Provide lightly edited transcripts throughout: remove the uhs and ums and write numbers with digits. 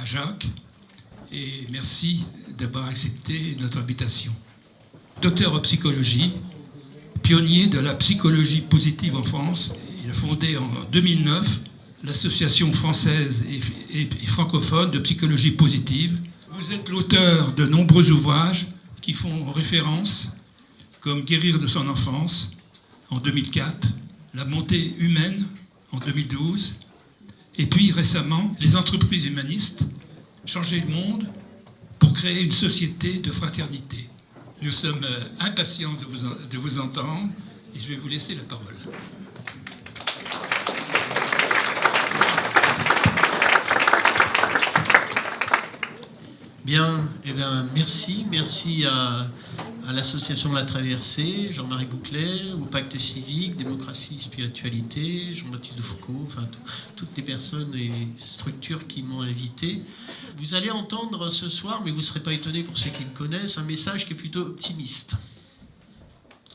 à Jacques et merci d'avoir accepté notre invitation. Docteur en psychologie, pionnier de la psychologie positive en France, il a fondé en 2009 l'Association française et francophone de psychologie positive. Vous êtes l'auteur de nombreux ouvrages qui font référence, comme Guérir de son enfance en 2004, La montée humaine en 2012, et puis récemment, Les entreprises humanistes, changer le monde pour créer une société de fraternité. Nous sommes impatients de vous entendre et je vais vous laisser la parole. Bien, eh bien, merci à l'association de la Traversée, Jean-Marie Bouclet, au Pacte Civique, Démocratie et Spiritualité, Jean-Baptiste de Foucault, enfin toutes les personnes et structures qui m'ont invité. Vous allez entendre ce soir, mais vous ne serez pas étonnés pour ceux qui me connaissent, un message qui est plutôt optimiste.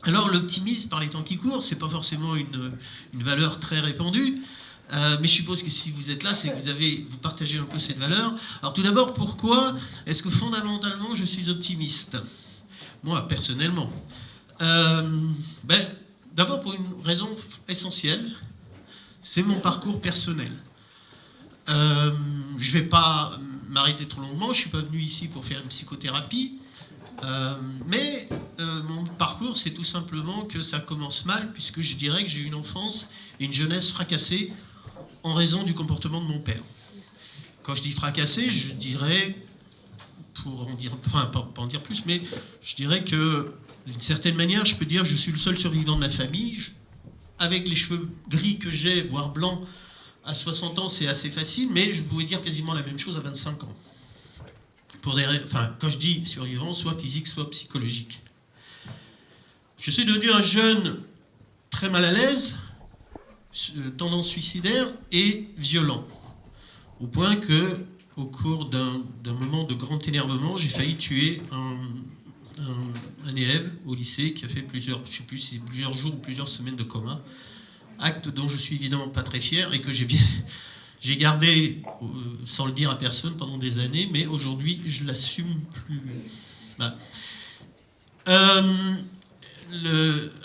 Alors l'optimisme, par les temps qui courent, c'est pas forcément une valeur très répandue. Mais je suppose que si vous êtes là, c'est que vous partagez un peu cette valeur. Alors tout d'abord, pourquoi est-ce que fondamentalement je suis optimiste ? Moi, personnellement. D'abord pour une raison essentielle, c'est mon parcours personnel. Je ne vais pas m'arrêter trop longuement, je ne suis pas venu ici pour faire une psychothérapie, mais mon parcours, c'est tout simplement que ça commence mal, puisque je dirais que j'ai eu une enfance et une jeunesse fracassées en raison du comportement de mon père. Quand je dis fracassé, je dirais, pour en dire, enfin pas en dire plus, mais je dirais que d'une certaine manière, je peux dire que je suis le seul survivant de ma famille. Avec les cheveux gris que j'ai, voire blancs, à 60 ans, c'est assez facile, mais je pouvais dire quasiment la même chose à 25 ans. Quand je dis survivant, soit physique, soit psychologique. Je suis devenu un jeune très mal à l'aise, tendance suicidaire et violent, au point que, au cours d'un moment de grand énervement, j'ai failli tuer un élève au lycée qui a fait plusieurs jours ou plusieurs semaines de coma, acte dont je suis évidemment pas très fier et que j'ai gardé sans le dire à personne pendant des années, mais aujourd'hui je l'assume plus. Voilà.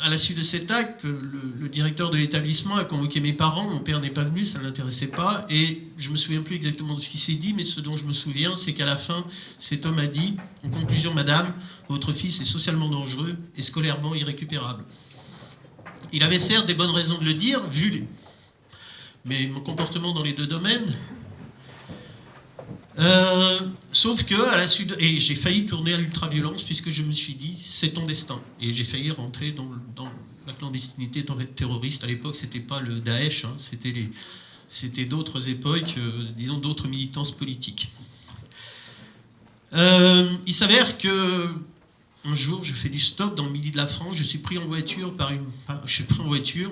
À la suite de cet acte, le directeur de l'établissement a convoqué mes parents. Mon père n'est pas venu, ça ne l'intéressait pas. Et je ne me souviens plus exactement de ce qui s'est dit, mais ce dont je me souviens, c'est qu'à la fin, cet homme a dit, en conclusion, madame, votre fils est socialement dangereux et scolairement irrécupérable. Il avait certes des bonnes raisons de le dire, mais mon comportement dans les deux domaines. Sauf que à la suite et j'ai failli tourner à l'ultraviolence puisque je me suis dit c'est ton destin et j'ai failli rentrer dans la clandestinité terroriste. À l'époque c'était pas le Daesh, hein, c'était d'autres époques, disons d'autres militances politiques. Il s'avère que un jour je fais du stop dans le midi de la France, je suis pris en voiture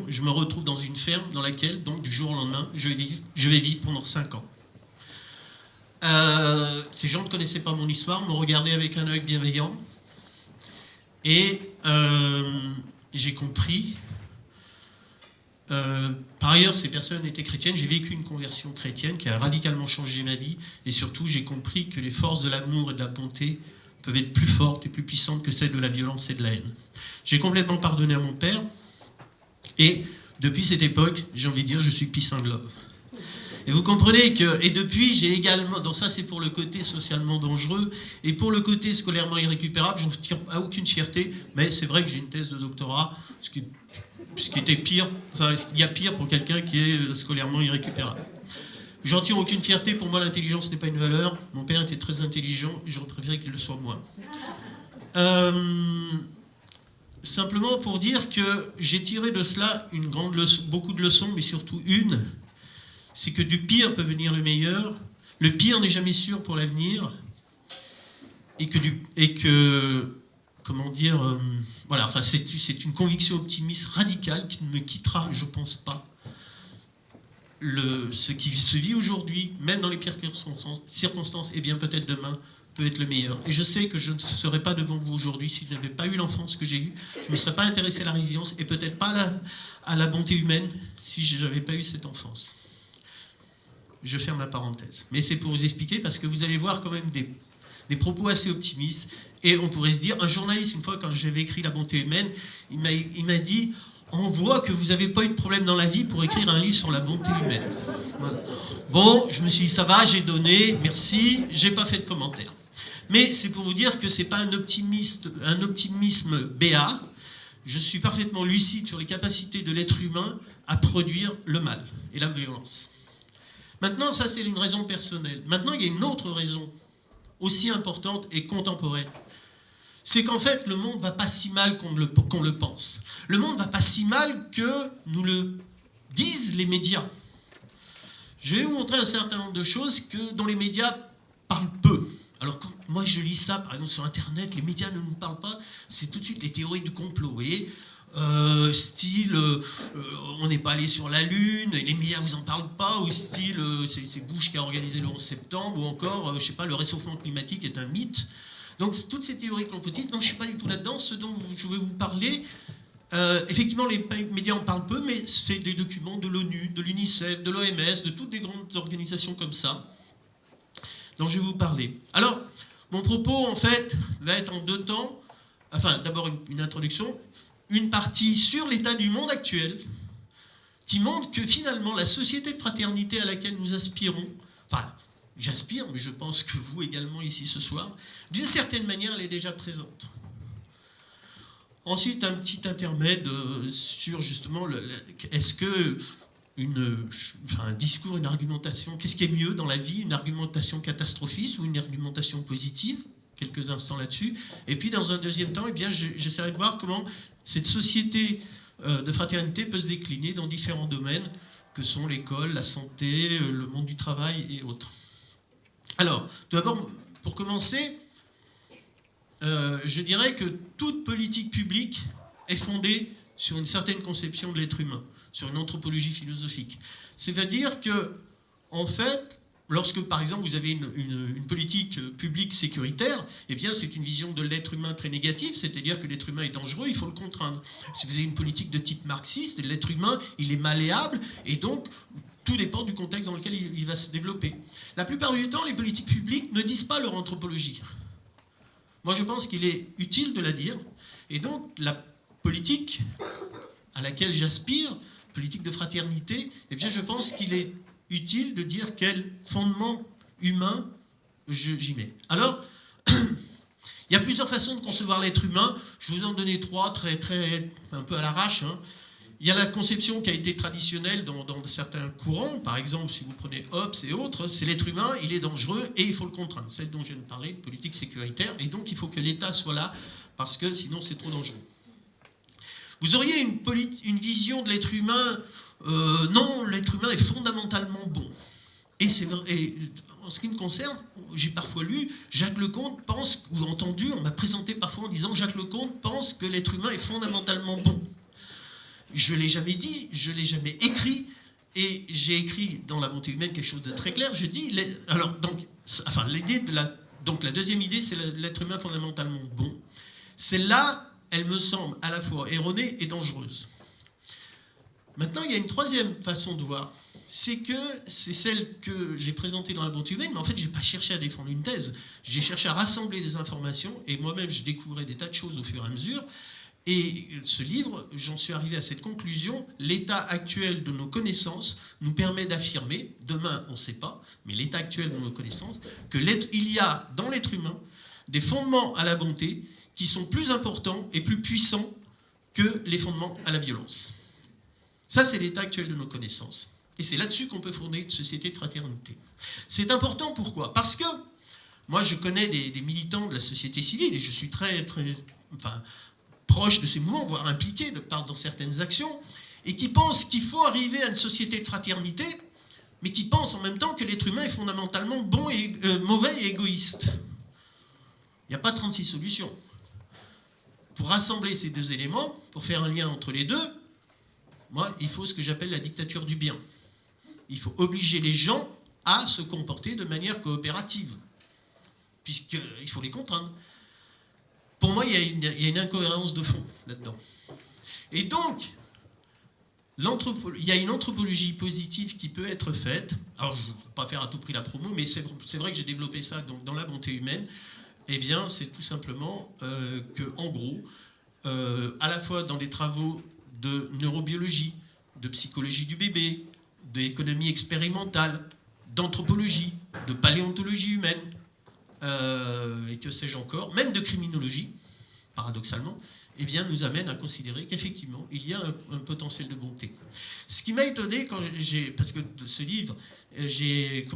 je me retrouve dans une ferme dans laquelle donc du jour au lendemain je vais vivre pendant 5 ans. Ces gens ne connaissaient pas mon histoire, m'ont regardé avec un œil bienveillant et j'ai compris. Par ailleurs, ces personnes étaient chrétiennes, j'ai vécu une conversion chrétienne qui a radicalement changé ma vie et surtout j'ai compris que les forces de l'amour et de la bonté peuvent être plus fortes et plus puissantes que celles de la violence et de la haine. J'ai complètement pardonné à mon père et depuis cette époque, j'ai envie de dire, je suis peace and love. Et vous comprenez que, et depuis, j'ai également, donc ça c'est pour le côté socialement dangereux, et pour le côté scolairement irrécupérable, je ne tire à aucune fierté, mais c'est vrai que j'ai une thèse de doctorat, ce qui était pire, enfin il y a pire pour quelqu'un qui est scolairement irrécupérable. J'en tire aucune fierté, pour moi l'intelligence n'est pas une valeur, mon père était très intelligent, et j'aurais préféré qu'il le soit moins. Simplement pour dire que j'ai tiré de cela une grande leçon, beaucoup de leçons, mais surtout une, c'est que du pire peut venir le meilleur. Le pire n'est jamais sûr pour l'avenir. Et que comment dire, voilà, enfin c'est une conviction optimiste radicale qui ne me quittera, je pense pas. Ce qui se vit aujourd'hui, même dans les pires circonstances, et bien peut-être demain, peut être le meilleur. Et je sais que je ne serais pas devant vous aujourd'hui si je n'avais pas eu l'enfance que j'ai eue. Je ne me serais pas intéressé à la résilience et peut-être pas à la bonté humaine si je n'avais pas eu cette enfance. je ferme la parenthèse. Mais c'est pour vous expliquer, parce que vous allez voir quand même des propos assez optimistes. Et on pourrait se dire, un journaliste, une fois, quand j'avais écrit La bonté humaine, il m'a dit, on voit que vous n'avez pas eu de problème dans la vie pour écrire un livre sur la bonté humaine. Voilà. Bon, je me suis dit, ça va, j'ai donné, merci, j'ai pas fait de commentaire. Mais c'est pour vous dire que c'est pas un optimisme béat. Je suis parfaitement lucide sur les capacités de l'être humain à produire le mal et la violence. Maintenant, ça c'est une raison personnelle. Maintenant, il y a une autre raison, aussi importante et contemporaine. C'est qu'en fait, le monde ne va pas si mal qu'on le pense. Le monde ne va pas si mal que nous le disent les médias. Je vais vous montrer un certain nombre de choses dont les médias parlent peu. Alors quand moi je lis ça, par exemple sur Internet, les médias ne nous parlent pas, c'est tout de suite les théories du complot, vous voyez, style on n'est pas allé sur la Lune, et les médias vous en parlent pas, ou style c'est Bush qui a organisé le 11 septembre, ou encore, je sais pas, le réchauffement climatique est un mythe. Donc toutes ces théories complotistes, non, je ne suis pas du tout là-dedans. Ce dont je vais vous parler, effectivement les médias en parlent peu, mais c'est des documents de l'ONU, de l'UNICEF, de l'OMS, de toutes les grandes organisations comme ça, dont je vais vous parler. Alors, mon propos, en fait, va être en deux temps. Enfin, d'abord une introduction, une partie sur l'état du monde actuel, qui montre que finalement, la société de fraternité à laquelle nous aspirons, enfin, j'aspire, mais je pense que vous également ici ce soir, d'une certaine manière, elle est déjà présente. Ensuite, un petit intermède sur justement, est-ce que un discours, une argumentation, qu'est-ce qui est mieux dans la vie, une argumentation catastrophiste ou une argumentation positive, quelques instants là-dessus. Et puis dans un deuxième temps, eh bien, j'essaierai de voir comment cette société de fraternité peut se décliner dans différents domaines que sont l'école, la santé, le monde du travail et autres. Alors, tout d'abord, pour commencer, je dirais que toute politique publique est fondée sur une certaine conception de l'être humain, sur une anthropologie philosophique. C'est-à-dire que, en fait, lorsque, par exemple, vous avez une politique publique sécuritaire, eh bien, c'est une vision de l'être humain très négative, c'est-à-dire que l'être humain est dangereux, il faut le contraindre. Si vous avez une politique de type marxiste, l'être humain, il est malléable, et donc, tout dépend du contexte dans lequel il va se développer. La plupart du temps, les politiques publiques ne disent pas leur anthropologie. Moi, je pense qu'il est utile de la dire, et donc, la politique à laquelle j'aspire, politique de fraternité, eh bien, je pense qu'il est utile de dire quel fondement humain j'y mets. Alors, il y a plusieurs façons de concevoir l'être humain. Je vous en donner trois, un peu à l'arrache. Hein. Il y a la conception qui a été traditionnelle dans certains courants. Par exemple, si vous prenez Hobbes et autres, c'est l'être humain, il est dangereux et il faut le contraindre. Celle dont je viens de parler, politique sécuritaire. Et donc, il faut que l'État soit là, parce que sinon, c'est trop dangereux. Vous auriez une vision de l'être humain, non, l'être humain est fondamentalement bon. Et c'est vrai, et en ce qui me concerne, j'ai parfois lu, Jacques Leconte pense, ou entendu, on m'a présenté parfois en disant, Jacques Leconte pense que l'être humain est fondamentalement bon. Je ne l'ai jamais dit, je ne l'ai jamais écrit, et j'ai écrit dans La bonté humaine quelque chose de très clair, je dis, donc la deuxième idée, c'est l'être humain fondamentalement bon. Celle-là, elle me semble à la fois erronée et dangereuse. Maintenant, il y a une troisième façon de voir. C'est celle que j'ai présentée dans La bonté humaine, mais en fait, je n'ai pas cherché à défendre une thèse. J'ai cherché à rassembler des informations, et moi-même, je découvrais des tas de choses au fur et à mesure. Et ce livre, j'en suis arrivé à cette conclusion, l'état actuel de nos connaissances nous permet d'affirmer, demain, on ne sait pas, mais l'état actuel de nos connaissances, qu'il y a dans l'être humain des fondements à la bonté qui sont plus importants et plus puissants que les fondements à la violence. Ça, c'est l'état actuel de nos connaissances. Et c'est là-dessus qu'on peut fonder une société de fraternité. C'est important, pourquoi ? Parce que moi, je connais des militants de la société civile, et je suis très proche de ces mouvements, voire impliqué dans certaines actions, et qui pensent qu'il faut arriver à une société de fraternité, mais qui pensent en même temps que l'être humain est fondamentalement mauvais et égoïste. Il n'y a pas 36 solutions. Pour rassembler ces deux éléments, pour faire un lien entre les deux, moi, il faut ce que j'appelle la dictature du bien. Il faut obliger les gens à se comporter de manière coopérative, puisqu'il faut les contraindre. Pour moi, il y a une incohérence de fond là-dedans. Et donc, il y a une anthropologie positive qui peut être faite. Alors, je ne vais pas faire à tout prix la promo, mais c'est vrai que j'ai développé ça donc, dans la bonté humaine. Eh bien, c'est tout simplement que, en gros, à la fois dans des travaux de neurobiologie, de psychologie du bébé, d'économie expérimentale, d'anthropologie, de paléontologie humaine, et que sais-je encore, même de criminologie, paradoxalement, eh bien, nous amène à considérer qu'effectivement, il y a un potentiel de bonté. Ce qui m'a étonné, parce que de ce livre, j'ai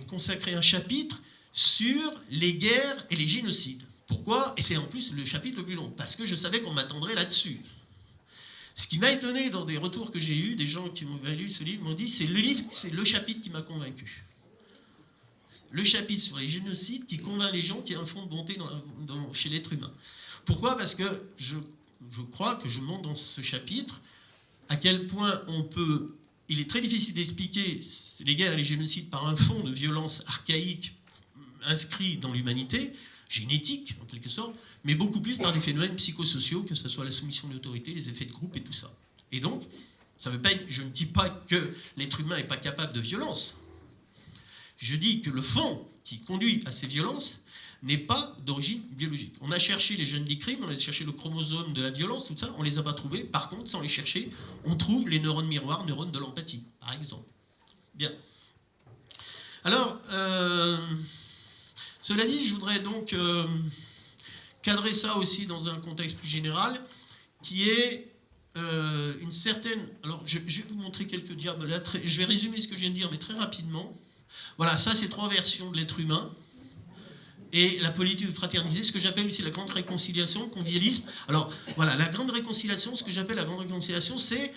consacré un chapitre sur les guerres et les génocides. Pourquoi? Et c'est en plus le chapitre le plus long, parce que je savais qu'on m'attendrait là-dessus. Ce qui m'a étonné dans des retours que j'ai eus, des gens qui m'ont lu ce livre m'ont dit c'est le chapitre qui m'a convaincu. Le chapitre sur les génocides qui convainc les gens qu'il y a un fond de bonté chez l'être humain. Pourquoi? Parce que je crois que je montre dans ce chapitre à quel point il est très difficile d'expliquer les guerres et les génocides par un fond de violence archaïque inscrit dans l'humanité, génétique en quelque sorte, mais beaucoup plus par des phénomènes psychosociaux, que ce soit la soumission de l'autorité, les effets de groupe et tout ça. Et donc, je ne dis pas que l'être humain n'est pas capable de violence. Je dis que le fond qui conduit à ces violences n'est pas d'origine biologique. On a cherché les gènes des crimes, on a cherché le chromosome de la violence, tout ça, on ne les a pas trouvés. Par contre, sans les chercher, on trouve les neurones miroirs, neurones de l'empathie, par exemple. Bien. Alors, cela dit, je voudrais donc cadrer ça aussi dans un contexte plus général, qui est une certaine... Alors, je vais vous montrer quelques diables là. Je vais résumer ce que je viens de dire, mais très rapidement. Voilà, ça, c'est 3 versions de l'être humain. Et la politique fraternisée, ce que j'appelle aussi la grande réconciliation, le convivialisme. Alors, voilà, la grande réconciliation, ce que j'appelle la grande réconciliation, c'est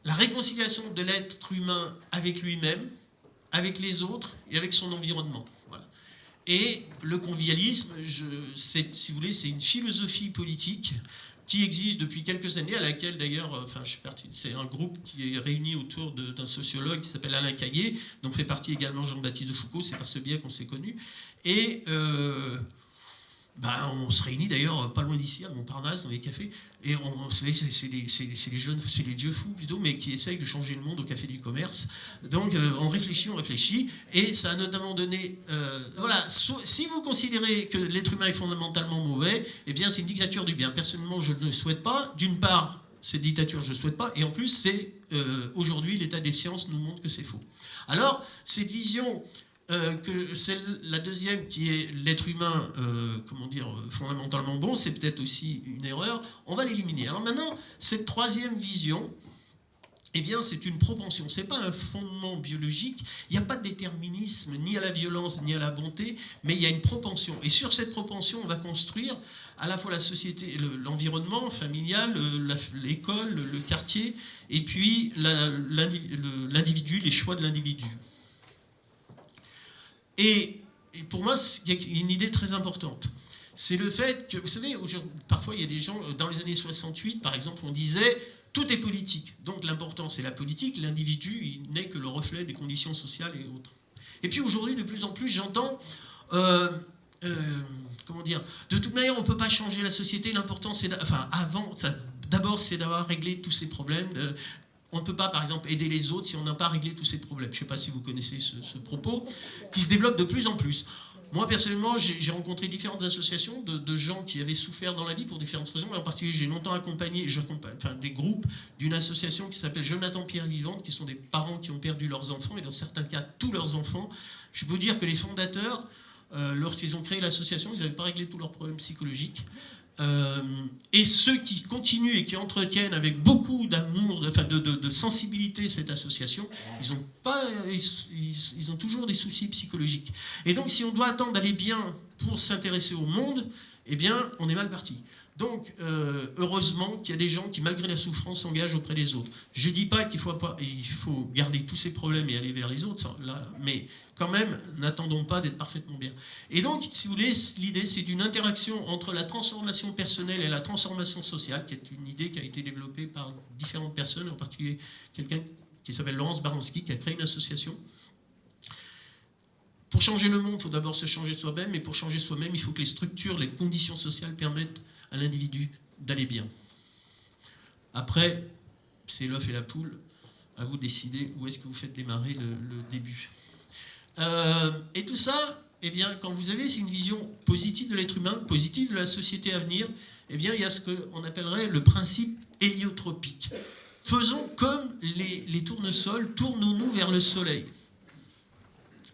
la réconciliation de l'être humain avec lui-même, avec les autres et avec son environnement. Voilà. Et le convivialisme, si vous voulez, c'est une philosophie politique qui existe depuis quelques années, à laquelle d'ailleurs, c'est un groupe qui est réuni autour d'un sociologue qui s'appelle Alain Caillé, dont fait partie également Jean-Baptiste de Foucault, c'est par ce biais qu'on s'est connus. Et on se réunit d'ailleurs pas loin d'ici, à Montparnasse, dans les cafés, et c'est les jeunes, c'est les vieux fous plutôt, mais qui essayent de changer le monde au Café du Commerce. Donc on réfléchit, et ça a notamment donné... voilà, si vous considérez que l'être humain est fondamentalement mauvais, eh bien c'est une dictature du bien. Personnellement, je ne le souhaite pas. D'une part, cette dictature, je ne le souhaite pas, et en plus, aujourd'hui, l'état des sciences nous montre que c'est faux. Alors, cette vision... que la deuxième qui est l'être humain, fondamentalement bon, c'est peut-être aussi une erreur, on va l'éliminer. Alors maintenant, cette troisième vision, eh bien c'est une propension, c'est pas un fondement biologique, il n'y a pas de déterminisme ni à la violence ni à la bonté, mais il y a une propension. Et sur cette propension, on va construire à la fois la société, l'environnement familial, l'école, le quartier, et puis l'individu, les choix de l'individu. Et pour moi, il y a une idée très importante. C'est le fait que, vous savez, parfois il y a des gens, dans les années 68, par exemple, on disait tout est politique. Donc l'important, c'est la politique. L'individu, il n'est que le reflet des conditions sociales et autres. Et puis aujourd'hui, de plus en plus, j'entends, de toute manière, on ne peut pas changer la société. L'important, c'est, d'abord, c'est d'avoir réglé tous ces problèmes. On ne peut pas, par exemple, aider les autres si on n'a pas réglé tous ces problèmes. Je ne sais pas si vous connaissez ce propos, qui se développe de plus en plus. Moi, personnellement, j'ai rencontré différentes associations de gens qui avaient souffert dans la vie pour différentes raisons. Et en particulier, j'ai longtemps accompagné des groupes d'une association qui s'appelle Jonathan Pierre Vivante, qui sont des parents qui ont perdu leurs enfants, et dans certains cas, tous leurs enfants. Je peux vous dire que les fondateurs, lorsqu'ils ont créé l'association, ils n'avaient pas réglé tous leurs problèmes psychologiques. Et ceux qui continuent et qui entretiennent avec beaucoup d'amour, de sensibilité cette association, ils ont toujours des soucis psychologiques. Et donc, si on doit attendre d'aller bien pour s'intéresser au monde, eh bien, on est mal parti. Donc, heureusement qu'il y a des gens qui, malgré la souffrance, s'engagent auprès des autres. Je ne dis pas qu'il faut garder tous ces problèmes et aller vers les autres, mais quand même, n'attendons pas d'être parfaitement bien. Et donc, si vous voulez, l'idée, c'est d'une interaction entre la transformation personnelle et la transformation sociale, qui est une idée qui a été développée par différentes personnes, en particulier quelqu'un qui s'appelle Laurence Baranski, qui a créé une association. Pour changer le monde, il faut d'abord se changer soi-même, et pour changer soi-même, il faut que les structures, les conditions sociales permettent à l'individu d'aller bien. Après, c'est l'œuf et la poule. À vous de décider où est-ce que vous faites démarrer le début. Et tout ça, eh bien, quand vous avez une vision positive de l'être humain, positive de la société à venir, eh bien, il y a ce qu'on appellerait le principe héliotropique. Faisons comme les tournesols, tournons-nous vers le soleil.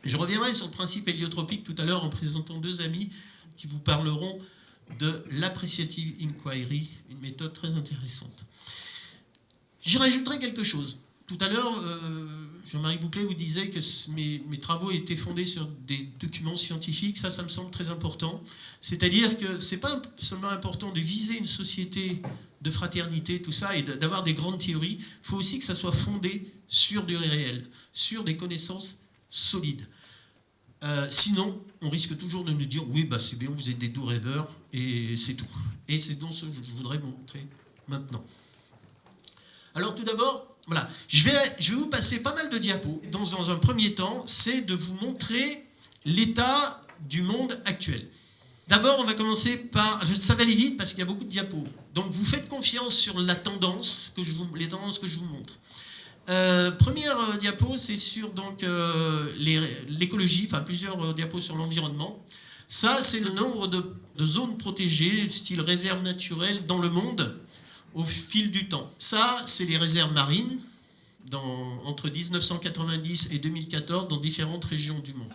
Je reviendrai sur le principe héliotropique tout à l'heure en présentant deux amis qui vous parleront de l'appreciative inquiry, une méthode très intéressante. J'y rajouterai quelque chose. Tout à l'heure, Jean-Marie Bouclet vous disait que mes travaux étaient fondés sur des documents scientifiques. Ça me semble très important. C'est-à-dire que ce n'est pas seulement important de viser une société de fraternité, tout ça, et d'avoir des grandes théories. Il faut aussi que ça soit fondé sur du réel, sur des connaissances solides. Sinon, on risque toujours de nous dire « Oui, bah, c'est bien, vous êtes des doux rêveurs, et c'est tout. » Et c'est donc ce que je voudrais vous montrer maintenant. Alors tout d'abord, voilà, je vais vous passer pas mal de diapos. Dans un premier temps, c'est de vous montrer l'état du monde actuel. D'abord, on va commencer par... Ça va aller vite parce qu'il y a beaucoup de diapos. Donc vous faites confiance sur les tendances que je vous montre. Première diapo, c'est sur l'écologie, enfin plusieurs diapos sur l'environnement. Ça, c'est le nombre de zones protégées, style réserve naturelle dans le monde, au fil du temps. Ça, c'est les réserves marines, entre 1990 et 2014, dans différentes régions du monde.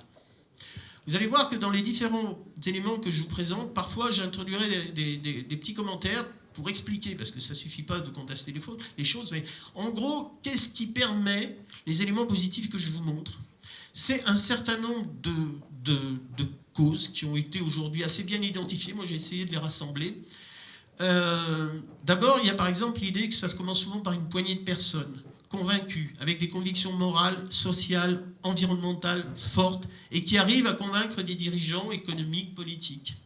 Vous allez voir que dans les différents éléments que je vous présente, parfois j'introduirai des petits commentaires pour expliquer, parce que ça ne suffit pas de contester les choses, mais en gros, qu'est-ce qui permet les éléments positifs que je vous montre? C'est un certain nombre de causes qui ont été aujourd'hui assez bien identifiées. Moi, j'ai essayé de les rassembler. D'abord, il y a par exemple l'idée que ça se commence souvent par une poignée de personnes convaincus, avec des convictions morales, sociales, environnementales fortes, et qui arrivent à convaincre des dirigeants économiques, politiques,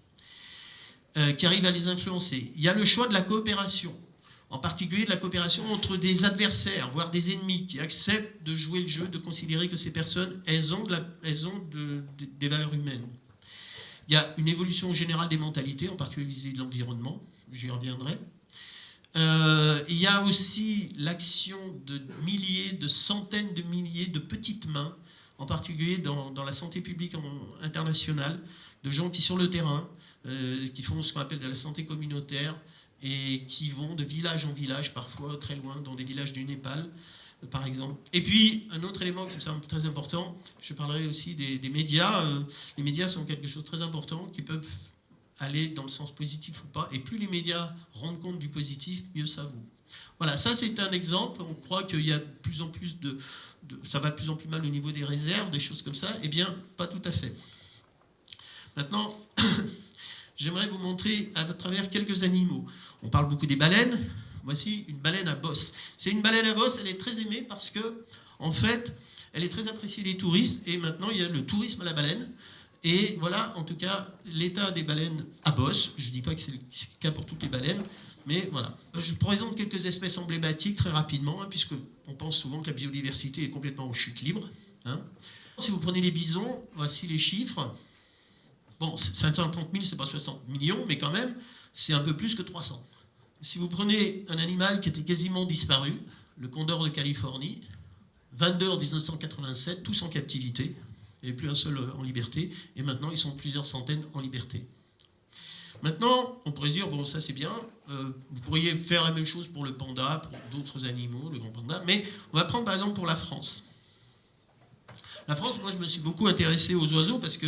qui arrivent à les influencer. Il y a le choix de la coopération, en particulier de la coopération entre des adversaires, voire des ennemis, qui acceptent de jouer le jeu, de considérer que ces personnes, elles ont des valeurs humaines. Il y a une évolution générale des mentalités, en particulier vis-à-vis de l'environnement, j'y reviendrai. Il y a aussi l'action de milliers, de centaines de milliers de petites mains, en particulier dans la santé publique internationale, de gens qui sont sur le terrain, qui font ce qu'on appelle de la santé communautaire et qui vont de village en village, parfois très loin, dans des villages du Népal, par exemple. Et puis, un autre élément qui me semble très important, je parlerai aussi des médias. Les médias sont quelque chose de très important, qui peuvent aller dans le sens positif ou pas, et plus les médias rendent compte du positif, mieux ça vaut. Voilà, ça c'est un exemple. On croit qu'il y a de plus en plus ça va de plus en plus mal au niveau des réserves, des choses comme ça. Eh bien, pas tout à fait. Maintenant, j'aimerais vous montrer à travers quelques animaux. On parle beaucoup des baleines. Voici une baleine à bosse. C'est une baleine à bosse, elle est très aimée parce que, en fait, elle est très appréciée des touristes, et maintenant il y a le tourisme à la baleine. Et voilà, en tout cas, l'état des baleines à bosse. Je ne dis pas que c'est le cas pour toutes les baleines, mais voilà. Je vous présente quelques espèces emblématiques très rapidement, puisqu'on pense souvent que la biodiversité est complètement en chute libre. Si vous prenez les bisons, voici les chiffres. Bon, 530 000, c'est pas 60 millions, mais quand même, c'est un peu plus que 300. Si vous prenez un animal qui était quasiment disparu, le condor de Californie, 22 en 1987, tous en captivité. Il n'y avait plus un seul en liberté, et maintenant ils sont plusieurs centaines en liberté. Maintenant, on pourrait se dire, bon, ça c'est bien, vous pourriez faire la même chose pour le panda, pour d'autres animaux, le grand panda, mais on va prendre par exemple pour la France. La France, moi je me suis beaucoup intéressé aux oiseaux, parce que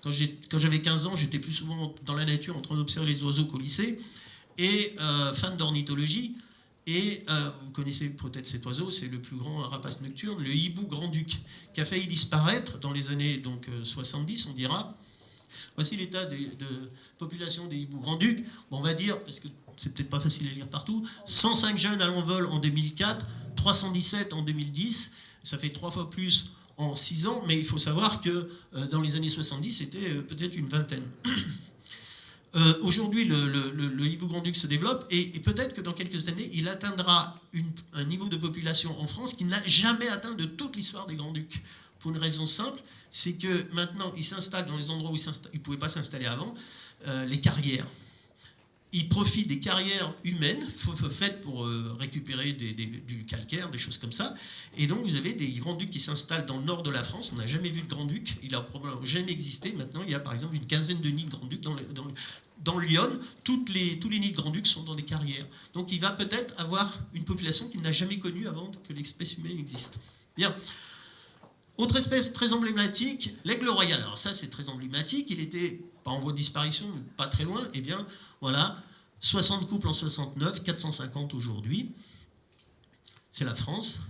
quand j'avais 15 ans, j'étais plus souvent dans la nature en train d'observer les oiseaux qu'au lycée, et fan d'ornithologie. Et vous connaissez peut-être cet oiseau, c'est le plus grand rapace nocturne, le hibou grand-duc, qui a failli disparaître dans les années 70, on dira. Voici l'état de population des hiboux grand-ducs. Bon, on va dire, parce que c'est peut-être pas facile à lire partout, 105 jeunes à l'envol en 2004, 317 en 2010, ça fait 3 fois plus en 6 ans, mais il faut savoir que dans les années 70, c'était peut-être une vingtaine. Aujourd'hui, le hibou grand-duc se développe, et peut-être que dans quelques années, il atteindra un niveau de population en France qui n'a jamais atteint de toute l'histoire des grands-ducs. Pour une raison simple, c'est que maintenant, il s'installe dans les endroits où il ne pouvait pas s'installer avant, les carrières. ils profitent des carrières humaines faites pour récupérer du calcaire, des choses comme ça. Et donc, vous avez des grands-ducs qui s'installent dans le nord de la France. On n'a jamais vu de grand-duc. Il n'a probablement jamais existé. Maintenant, il y a par exemple une quinzaine de nids de grand-ducs dans Lyon. Tous les nids de grand-ducs sont dans des carrières. Donc, il va peut-être avoir une population qu'il n'a jamais connue avant que l'espèce humaine existe. Bien. Autre espèce très emblématique, l'aigle royal. Alors ça, c'est très emblématique. Il était pas en voie de disparition, mais pas très loin. Eh bien, voilà, 60 couples en 69, 450 aujourd'hui. C'est la France.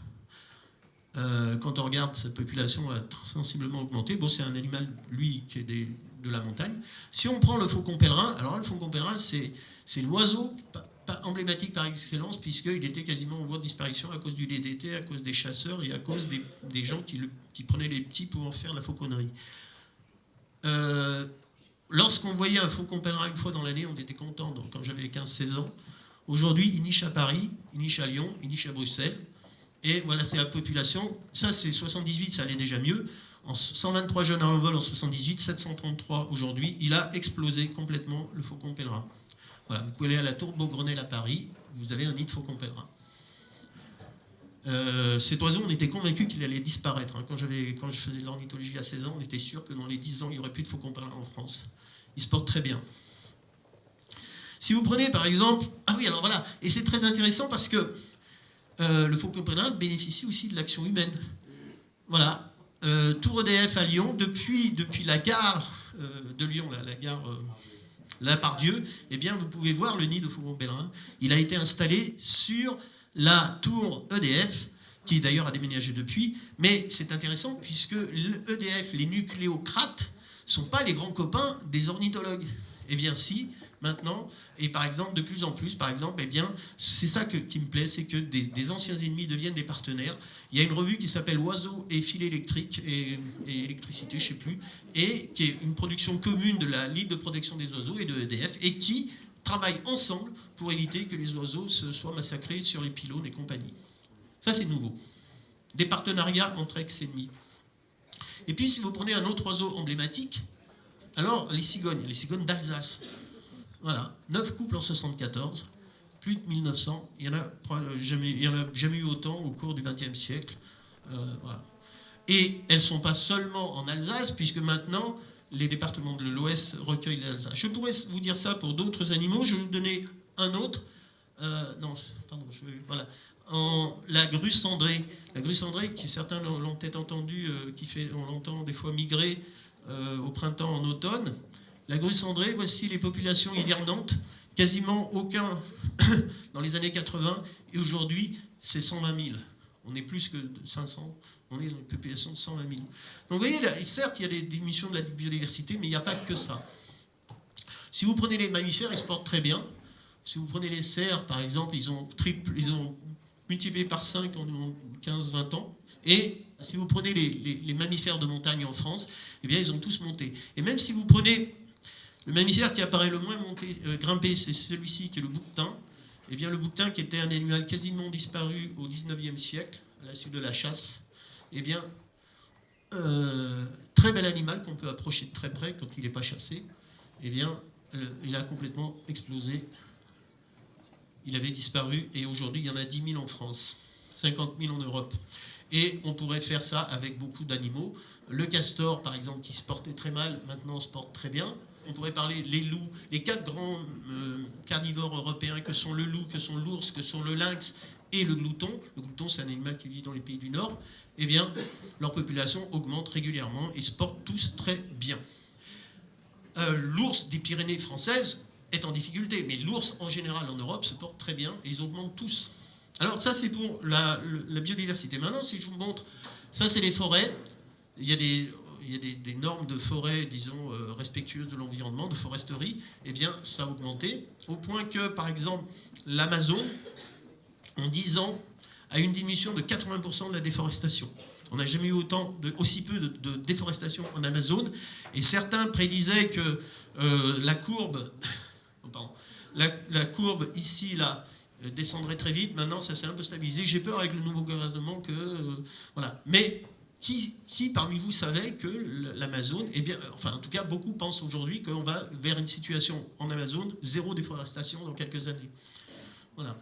Quand on regarde, cette population a sensiblement augmenté. Bon, c'est un animal, lui, qui est de la montagne. Si on prend le faucon pèlerin, alors le faucon pèlerin, c'est l'oiseau emblématique par excellence, puisqu'il était quasiment en voie de disparition à cause du DDT, à cause des chasseurs et à cause des gens qui prenaient les petits pour en faire la fauconnerie. Lorsqu'on voyait un faucon pèlerin une fois dans l'année, on était content. Donc, quand j'avais 15-16 ans, aujourd'hui, il niche à Paris, il niche à Lyon, il niche à Bruxelles. Et voilà, c'est la population. Ça, c'est 78, ça allait déjà mieux. En 123 jeunes en vol en 78, 733 aujourd'hui. Il a explosé complètement, le faucon pèlerin. Voilà, vous pouvez aller à la tour de Beaugrenelle à Paris, vous avez un nid de faucon pèlerin. Cet oiseau, on était convaincu qu'il allait disparaître. Quand je faisais de l'ornithologie à 16 ans, on était sûr que dans les 10 ans, il n'y aurait plus de faucon pèlerin en France. Il se porte très bien. Si vous prenez par exemple... Ah oui, alors voilà, et c'est très intéressant parce que le faucon pèlerin bénéficie aussi de l'action humaine. Voilà, Tour EDF à Lyon, depuis la gare de Lyon, la gare... La Pardieu, eh bien, vous pouvez voir le nid de faucon pèlerin. Il a été installé sur la tour EDF, qui d'ailleurs a déménagé depuis. Mais c'est intéressant puisque l'EDF, les nucléocrates, ne sont pas les grands copains des ornithologues. Eh bien, si, maintenant, et par exemple, de plus en plus, par exemple, eh bien, c'est ça qui me plaît, c'est que des anciens ennemis deviennent des partenaires. Il y a une revue qui s'appelle Oiseaux et fil électrique et électricité, je ne sais plus, et qui est une production commune de la Ligue de protection des oiseaux et de EDF, et qui travaillent ensemble pour éviter que les oiseaux se soient massacrés sur les pylônes et compagnie. Ça, c'est nouveau. Des partenariats entre ex-ennemis. Et puis, si vous prenez un autre oiseau emblématique, alors les cigognes d'Alsace. Voilà, 9 couples en 74, plus de 1900. Il n'y en a jamais eu autant au cours du XXe siècle. Voilà. Et elles ne sont pas seulement en Alsace, puisque maintenant, les départements de l'Ouest recueillent l'Alsace. Je pourrais vous dire ça pour d'autres animaux. Je vais vous donner un autre. Voilà. La grue cendrée. La grue cendrée, qui certains l'ont peut-être entendu, on l'entend des fois migrer au printemps, en automne. La grue cendrée, voici les populations hivernantes. Quasiment aucun dans les années 80. Et aujourd'hui, c'est 120 000. On est plus que 500. On est dans une population de 120 000. Donc vous voyez, là, certes, il y a des diminutions de la biodiversité, mais il n'y a pas que ça. Si vous prenez les mammifères, ils se portent très bien. Si vous prenez les cerfs, par exemple, ils ont multiplié par 5 en 15-20 ans. Et si vous prenez les mammifères de montagne en France, eh bien, ils ont tous monté. Et même si vous prenez le mammifère qui apparaît le moins grimpé, c'est celui-ci qui est le bouquetin. Eh bien, le bouquetin, qui était un animal quasiment disparu au XIXe siècle, à la suite de la chasse, eh bien, très bel animal qu'on peut approcher de très près quand il n'est pas chassé. Eh bien, il a complètement explosé. Il avait disparu et aujourd'hui, il y en a 10 000 en France, 50 000 en Europe. Et on pourrait faire ça avec beaucoup d'animaux. Le castor, par exemple, qui se portait très mal, maintenant se porte très bien. On pourrait parler les loups, les 4 grands carnivores européens que sont le loup, que sont l'ours, que sont le lynx et le glouton. Le glouton, c'est un animal qui vit dans les pays du Nord. Eh bien, leur population augmente régulièrement et se portent tous très bien. L'ours des Pyrénées françaises est en difficulté, mais l'ours en général en Europe se porte très bien et ils augmentent tous. Alors ça, c'est pour la biodiversité. Maintenant, si je vous montre, ça c'est les forêts. Il y a des normes de forêt, disons, respectueuses de l'environnement, de foresterie. Eh bien, ça a augmenté, au point que, par exemple, l'Amazone, en 10 ans, a une diminution de 80% de la déforestation. On n'a jamais eu aussi peu de déforestation en Amazone. Et certains prédisaient que la courbe ici, là, descendrait très vite. Maintenant, ça s'est un peu stabilisé. J'ai peur avec le nouveau gouvernement que... voilà. Mais Qui parmi vous savait que l'Amazone, eh bien, enfin en tout cas beaucoup pensent aujourd'hui qu'on va vers une situation en Amazone, zéro déforestation dans quelques années. Voilà.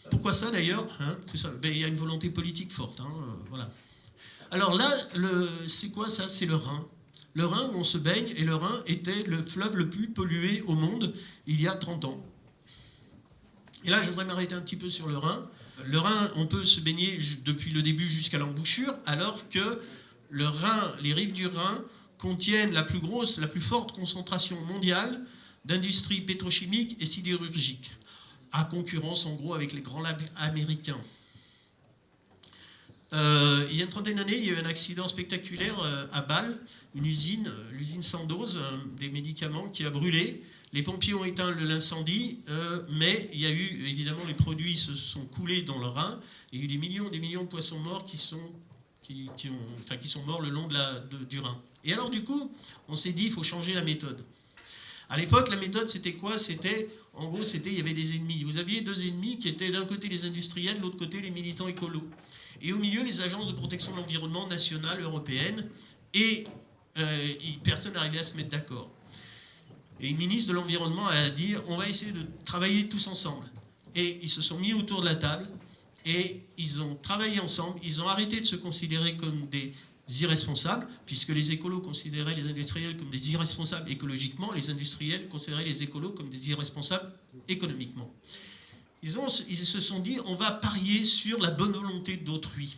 Pourquoi ça d'ailleurs, hein, tout ça, ben, il y a une volonté politique forte. Hein, voilà. Alors là, c'est quoi ça? C'est le Rhin. Le Rhin où on se baigne, et le Rhin était le fleuve le plus pollué au monde il y a 30 ans. Et là, je voudrais m'arrêter un petit peu sur le Rhin. Le Rhin, on peut se baigner depuis le début jusqu'à l'embouchure, alors que le Rhin, les rives du Rhin contiennent la plus grosse, la plus forte concentration mondiale d'industries pétrochimiques et sidérurgiques, à concurrence en gros avec les grands lacs américains. Il y a une trentaine d'années, il y a eu un accident spectaculaire à Bâle, l'usine Sandoz, des médicaments qui a brûlé. Les pompiers ont éteint l'incendie, mais il y a eu, évidemment, les produits se sont coulés dans le Rhin, et il y a eu des millions de poissons morts qui sont morts le long du Rhin. Et alors, du coup, on s'est dit, il faut changer la méthode. À l'époque, la méthode, c'était quoi? C'était, en gros, il y avait des ennemis. Vous aviez deux ennemis qui étaient d'un côté les industriels, de l'autre côté les militants écolos. Et au milieu, les agences de protection de l'environnement nationales, européennes, et personne n'arrivait à se mettre d'accord. Et le ministre de l'Environnement a dit on va essayer de travailler tous ensemble. Et ils se sont mis autour de la table et ils ont travaillé ensemble. Ils ont arrêté de se considérer comme des irresponsables, puisque les écolos considéraient les industriels comme des irresponsables écologiquement, et les industriels considéraient les écolos comme des irresponsables économiquement. Ils se sont dit on va parier sur la bonne volonté d'autrui.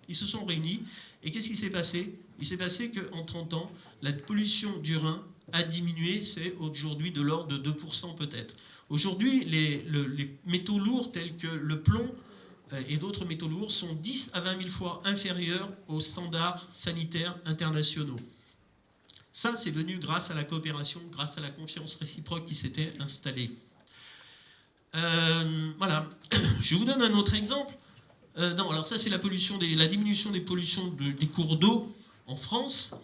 Ils se sont réunis et qu'est-ce qui s'est passé? Il s'est passé qu'en 30 ans, la pollution du Rhin a diminué, c'est aujourd'hui de l'ordre de 2% peut-être. Aujourd'hui, les métaux lourds tels que le plomb et d'autres métaux lourds sont 10 à 20 000 fois inférieurs aux standards sanitaires internationaux. Ça, c'est venu grâce à la coopération, grâce à la confiance réciproque qui s'était installée. Voilà. Je vous donne un autre exemple. Alors ça, c'est la diminution des pollutions des cours d'eau en France.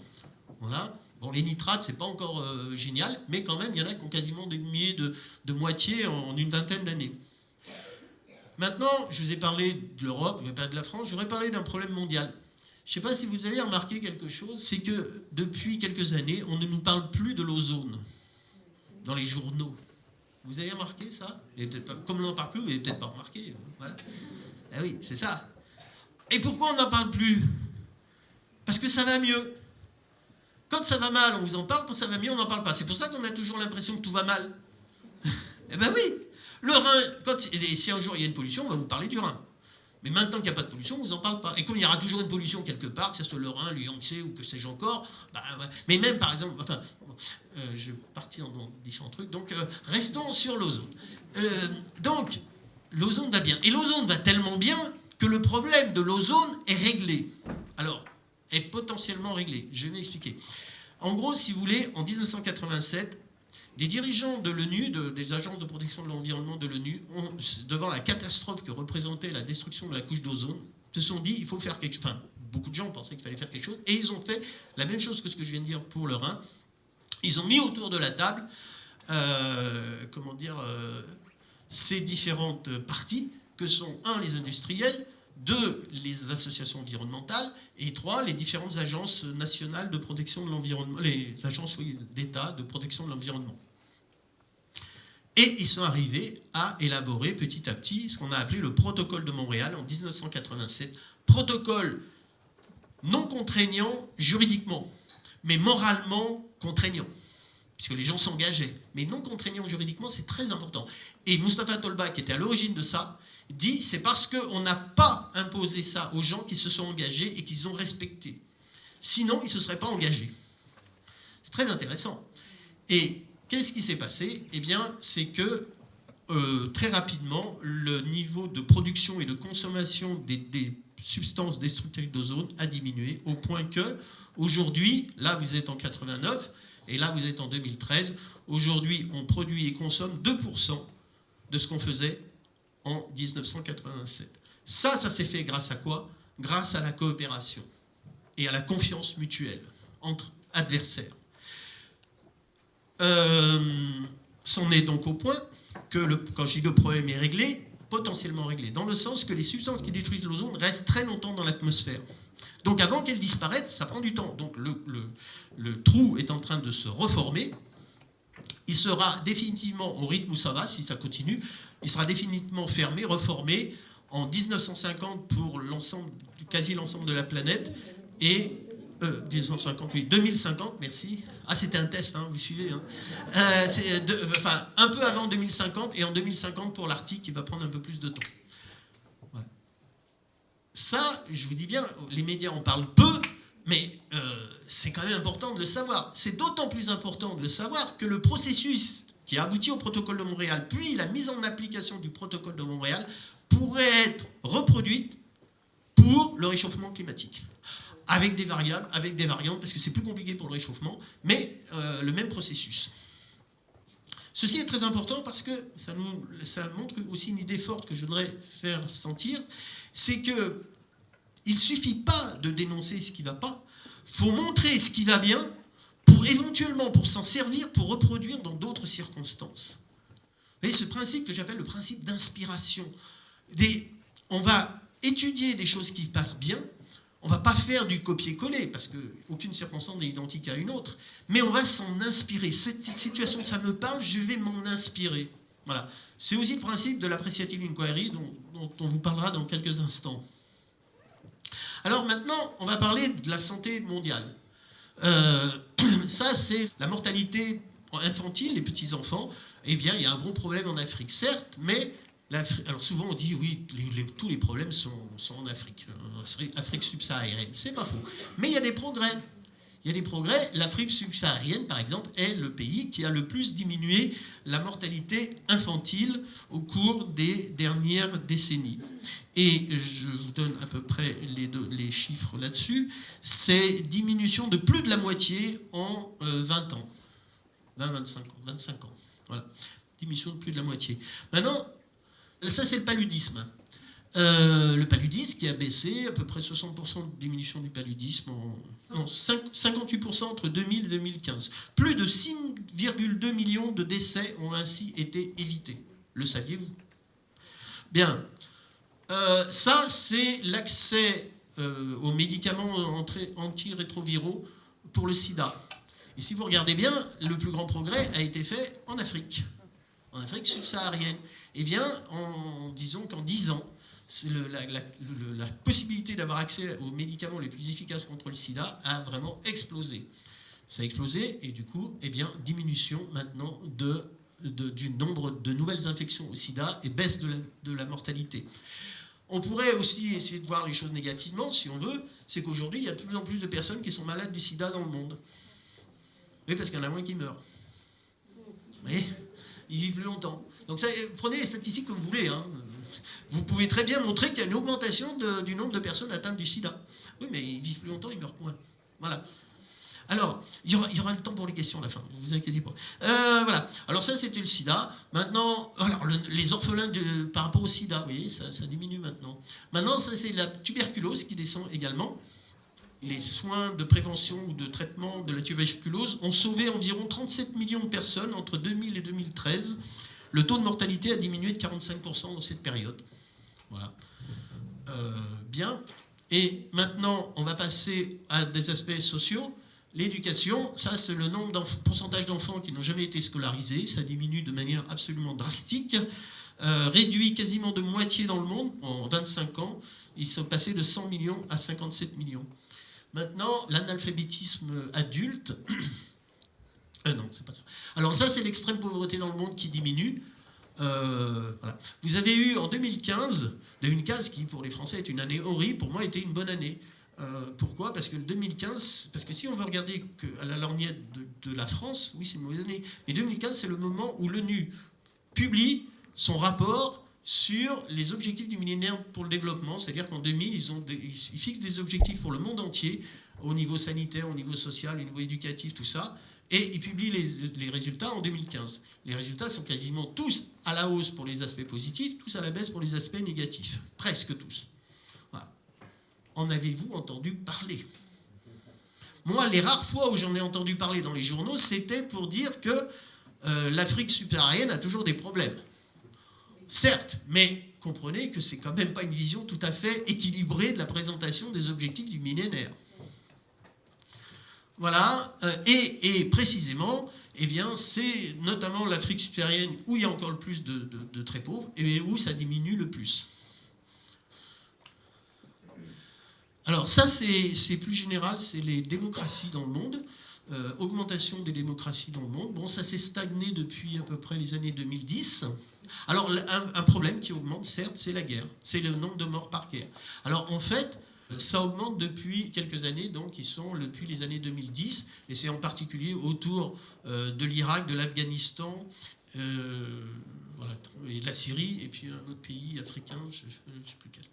Voilà. Bon, les nitrates, c'est pas encore génial, mais quand même, il y en a qui ont quasiment diminué de moitié en une vingtaine d'années. Maintenant, je vous ai parlé de l'Europe, je vais parler de la France, je voudrais parler d'un problème mondial. Je ne sais pas si vous avez remarqué quelque chose, c'est que depuis quelques années, on ne nous parle plus de l'ozone dans les journaux. Vous avez remarqué ça? Comme on n'en parle plus, vous n'avez peut-être pas remarqué. Voilà. Ah oui, c'est ça. Et pourquoi on n'en parle plus? Parce que ça va mieux. Quand ça va mal, on vous en parle. Quand ça va mieux, on n'en parle pas. C'est pour ça qu'on a toujours l'impression que tout va mal. Eh ben oui. Le Rhin, si un jour il y a une pollution, on va vous parler du Rhin. Mais maintenant qu'il n'y a pas de pollution, on ne vous en parle pas. Et comme il y aura toujours une pollution quelque part, que ce soit le Rhin, le Yangtze ou que sais-je encore, bah, mais même par exemple, enfin, je vais partir dans différents trucs, donc restons sur l'ozone. Donc, l'ozone va bien. Et l'ozone va tellement bien que le problème de l'ozone est réglé. Alors, est potentiellement réglé. Je vais m'expliquer. En gros, si vous voulez, en 1987, des dirigeants de l'ONU, des agences de protection de l'environnement de l'ONU, devant la catastrophe que représentait la destruction de la couche d'ozone, se sont dit il faut faire quelque chose. Enfin, beaucoup de gens pensaient qu'il fallait faire quelque chose, et ils ont fait la même chose que ce que je viens de dire pour le Rhin. Ils ont mis autour de la table, ces différentes parties, que sont, 1, les industriels, 2, les associations environnementales, et 3, les différentes agences nationales de protection de l'environnement, les agences d'État de protection de l'environnement. Et ils sont arrivés à élaborer petit à petit ce qu'on a appelé le protocole de Montréal en 1987. Protocole non contraignant juridiquement, mais moralement contraignant, puisque les gens s'engageaient. Mais non contraignant juridiquement, c'est très important. Et Mustafa Tolba, qui était à l'origine de ça, dit c'est parce qu'on n'a pas imposé ça aux gens qui se sont engagés et qu'ils ont respecté. Sinon, ils ne se seraient pas engagés. C'est très intéressant. Et qu'est-ce qui s'est passé? Eh bien, c'est que très rapidement, le niveau de production et de consommation des substances destructrices d'ozone a diminué au point que, aujourd'hui, là vous êtes en 89 et là vous êtes en 2013, aujourd'hui on produit et consomme 2% de ce qu'on faisait en 1987. Ça s'est fait grâce à quoi? Grâce à la coopération et à la confiance mutuelle entre adversaires. C'en est donc au point que, quand je dis le problème est réglé, potentiellement réglé, dans le sens que les substances qui détruisent l'ozone restent très longtemps dans l'atmosphère. Donc avant qu'elles disparaissent, ça prend du temps. Donc le trou est en train de se reformer. Il sera définitivement, au rythme où ça va, si ça continue, il sera définitivement fermé, reformé en 1950 pour quasi l'ensemble de la planète, et 1950, oui, 2050, merci. Ah, c'était un test, hein, vous suivez. Hein. Un peu avant 2050, et en 2050 pour l'Arctique, il va prendre un peu plus de temps. Voilà. Ça, je vous dis bien, les médias en parlent peu, mais c'est quand même important de le savoir. C'est d'autant plus important de le savoir que le processus qui a abouti au protocole de Montréal, puis la mise en application du protocole de Montréal, pourrait être reproduite pour le réchauffement climatique. Avec des variables, avec des variantes, parce que c'est plus compliqué pour le réchauffement, mais le même processus. Ceci est très important parce que ça montre aussi une idée forte que je voudrais faire sentir, c'est que il ne suffit pas de dénoncer ce qui ne va pas, il faut montrer ce qui va bien pour éventuellement pour s'en servir, pour reproduire dans d'autres circonstances. Vous voyez, ce principe que j'appelle le principe d'inspiration. On va étudier des choses qui passent bien, on ne va pas faire du copier-coller, parce qu'aucune circonstance n'est identique à une autre, mais on va s'en inspirer. Cette situation, ça me parle, je vais m'en inspirer. Voilà. C'est aussi le principe de l'appreciative inquiry, dont on vous parlera dans quelques instants. Alors maintenant, on va parler de la santé mondiale. Ça, c'est la mortalité infantile, les petits-enfants. Eh bien, il y a un gros problème en Afrique, certes, mais alors souvent on dit, oui, tous les problèmes sont en Afrique, Afrique subsaharienne. C'est pas faux. Mais il y a des progrès. Il y a des progrès. L'Afrique subsaharienne, par exemple, est le pays qui a le plus diminué la mortalité infantile au cours des dernières décennies. Et je vous donne à peu près les chiffres là-dessus. C'est diminution de plus de la moitié en 20 ans. 25 ans. Voilà. Diminution de plus de la moitié. Maintenant, ça c'est le paludisme. Le paludisme qui a baissé, à peu près 60% de diminution du paludisme, 58% entre 2000 et 2015. Plus de 6,2 millions de décès ont ainsi été évités. Le saviez-vous? Bien. Ça, c'est l'accès aux médicaments antirétroviraux pour le sida. Et si vous regardez bien, le plus grand progrès a été fait en Afrique subsaharienne. Eh bien, disons qu'en 10 ans, la possibilité d'avoir accès aux médicaments les plus efficaces contre le sida a vraiment explosé. Ça a explosé et du coup, eh bien, diminution maintenant du nombre de nouvelles infections au sida et baisse de la mortalité. On pourrait aussi essayer de voir les choses négativement, si on veut, c'est qu'aujourd'hui, il y a de plus en plus de personnes qui sont malades du sida dans le monde. Oui, parce qu'il y en a moins qui meurent. Oui, ils vivent plus longtemps. Donc prenez les statistiques comme vous voulez. Hein. Vous pouvez très bien montrer qu'il y a une augmentation du nombre de personnes atteintes du sida. Oui, mais ils vivent plus longtemps, ils meurent moins. Voilà. Alors, il y aura le temps pour les questions à la fin, ne vous inquiétez pas. Voilà. Alors ça, c'était le sida. Maintenant, alors, les orphelins par rapport au sida, vous voyez, ça diminue maintenant. Maintenant, ça, c'est la tuberculose qui descend également. Les soins de prévention ou de traitement de la tuberculose ont sauvé environ 37 millions de personnes entre 2000 et 2013. Le taux de mortalité a diminué de 45% dans cette période. Voilà. Bien. Et maintenant, on va passer à des aspects sociaux. L'éducation, ça c'est le pourcentage d'enfants qui n'ont jamais été scolarisés. Ça diminue de manière absolument drastique. Réduit quasiment de moitié dans le monde en 25 ans. Ils sont passés de 100 millions à 57 millions. Maintenant, l'analphabétisme adulte... non, c'est pas ça. Alors ça, c'est l'extrême pauvreté dans le monde qui diminue. Voilà. Vous avez eu en 2015 qui pour les Français est une année horrible, pour moi était une bonne année. Pourquoi? Parce que 2015, parce que si on veut regarder à la lorgnette de la France, oui, c'est une mauvaise année. Mais 2015, c'est le moment où l'ONU publie son rapport sur les objectifs du millénaire pour le développement, c'est-à-dire qu'en 2000, ils fixent des objectifs pour le monde entier, au niveau sanitaire, au niveau social, au niveau éducatif, tout ça, et ils publient les résultats en 2015. Les résultats sont quasiment tous à la hausse pour les aspects positifs, tous à la baisse pour les aspects négatifs, presque tous. Voilà. En avez-vous entendu parler? Moi, les rares fois où j'en ai entendu parler dans les journaux, c'était pour dire que l'Afrique subsaharienne a toujours des problèmes. Certes, mais comprenez que c'est quand même pas une vision tout à fait équilibrée de la présentation des objectifs du millénaire. Voilà, et précisément, eh bien, c'est notamment l'Afrique subsaharienne où il y a encore le plus de très pauvres et où ça diminue le plus. Alors ça, c'est plus général, c'est les démocraties dans le monde, augmentation des démocraties dans le monde. Bon, ça s'est stagné depuis à peu près les années 2010. Alors, un problème qui augmente, certes, c'est la guerre, c'est le nombre de morts par guerre. Alors, en fait, ça augmente depuis quelques années, donc ils sont depuis les années 2010, et c'est en particulier autour de l'Irak, de l'Afghanistan, voilà, et de la Syrie, et puis un autre pays africain, je ne sais plus quel.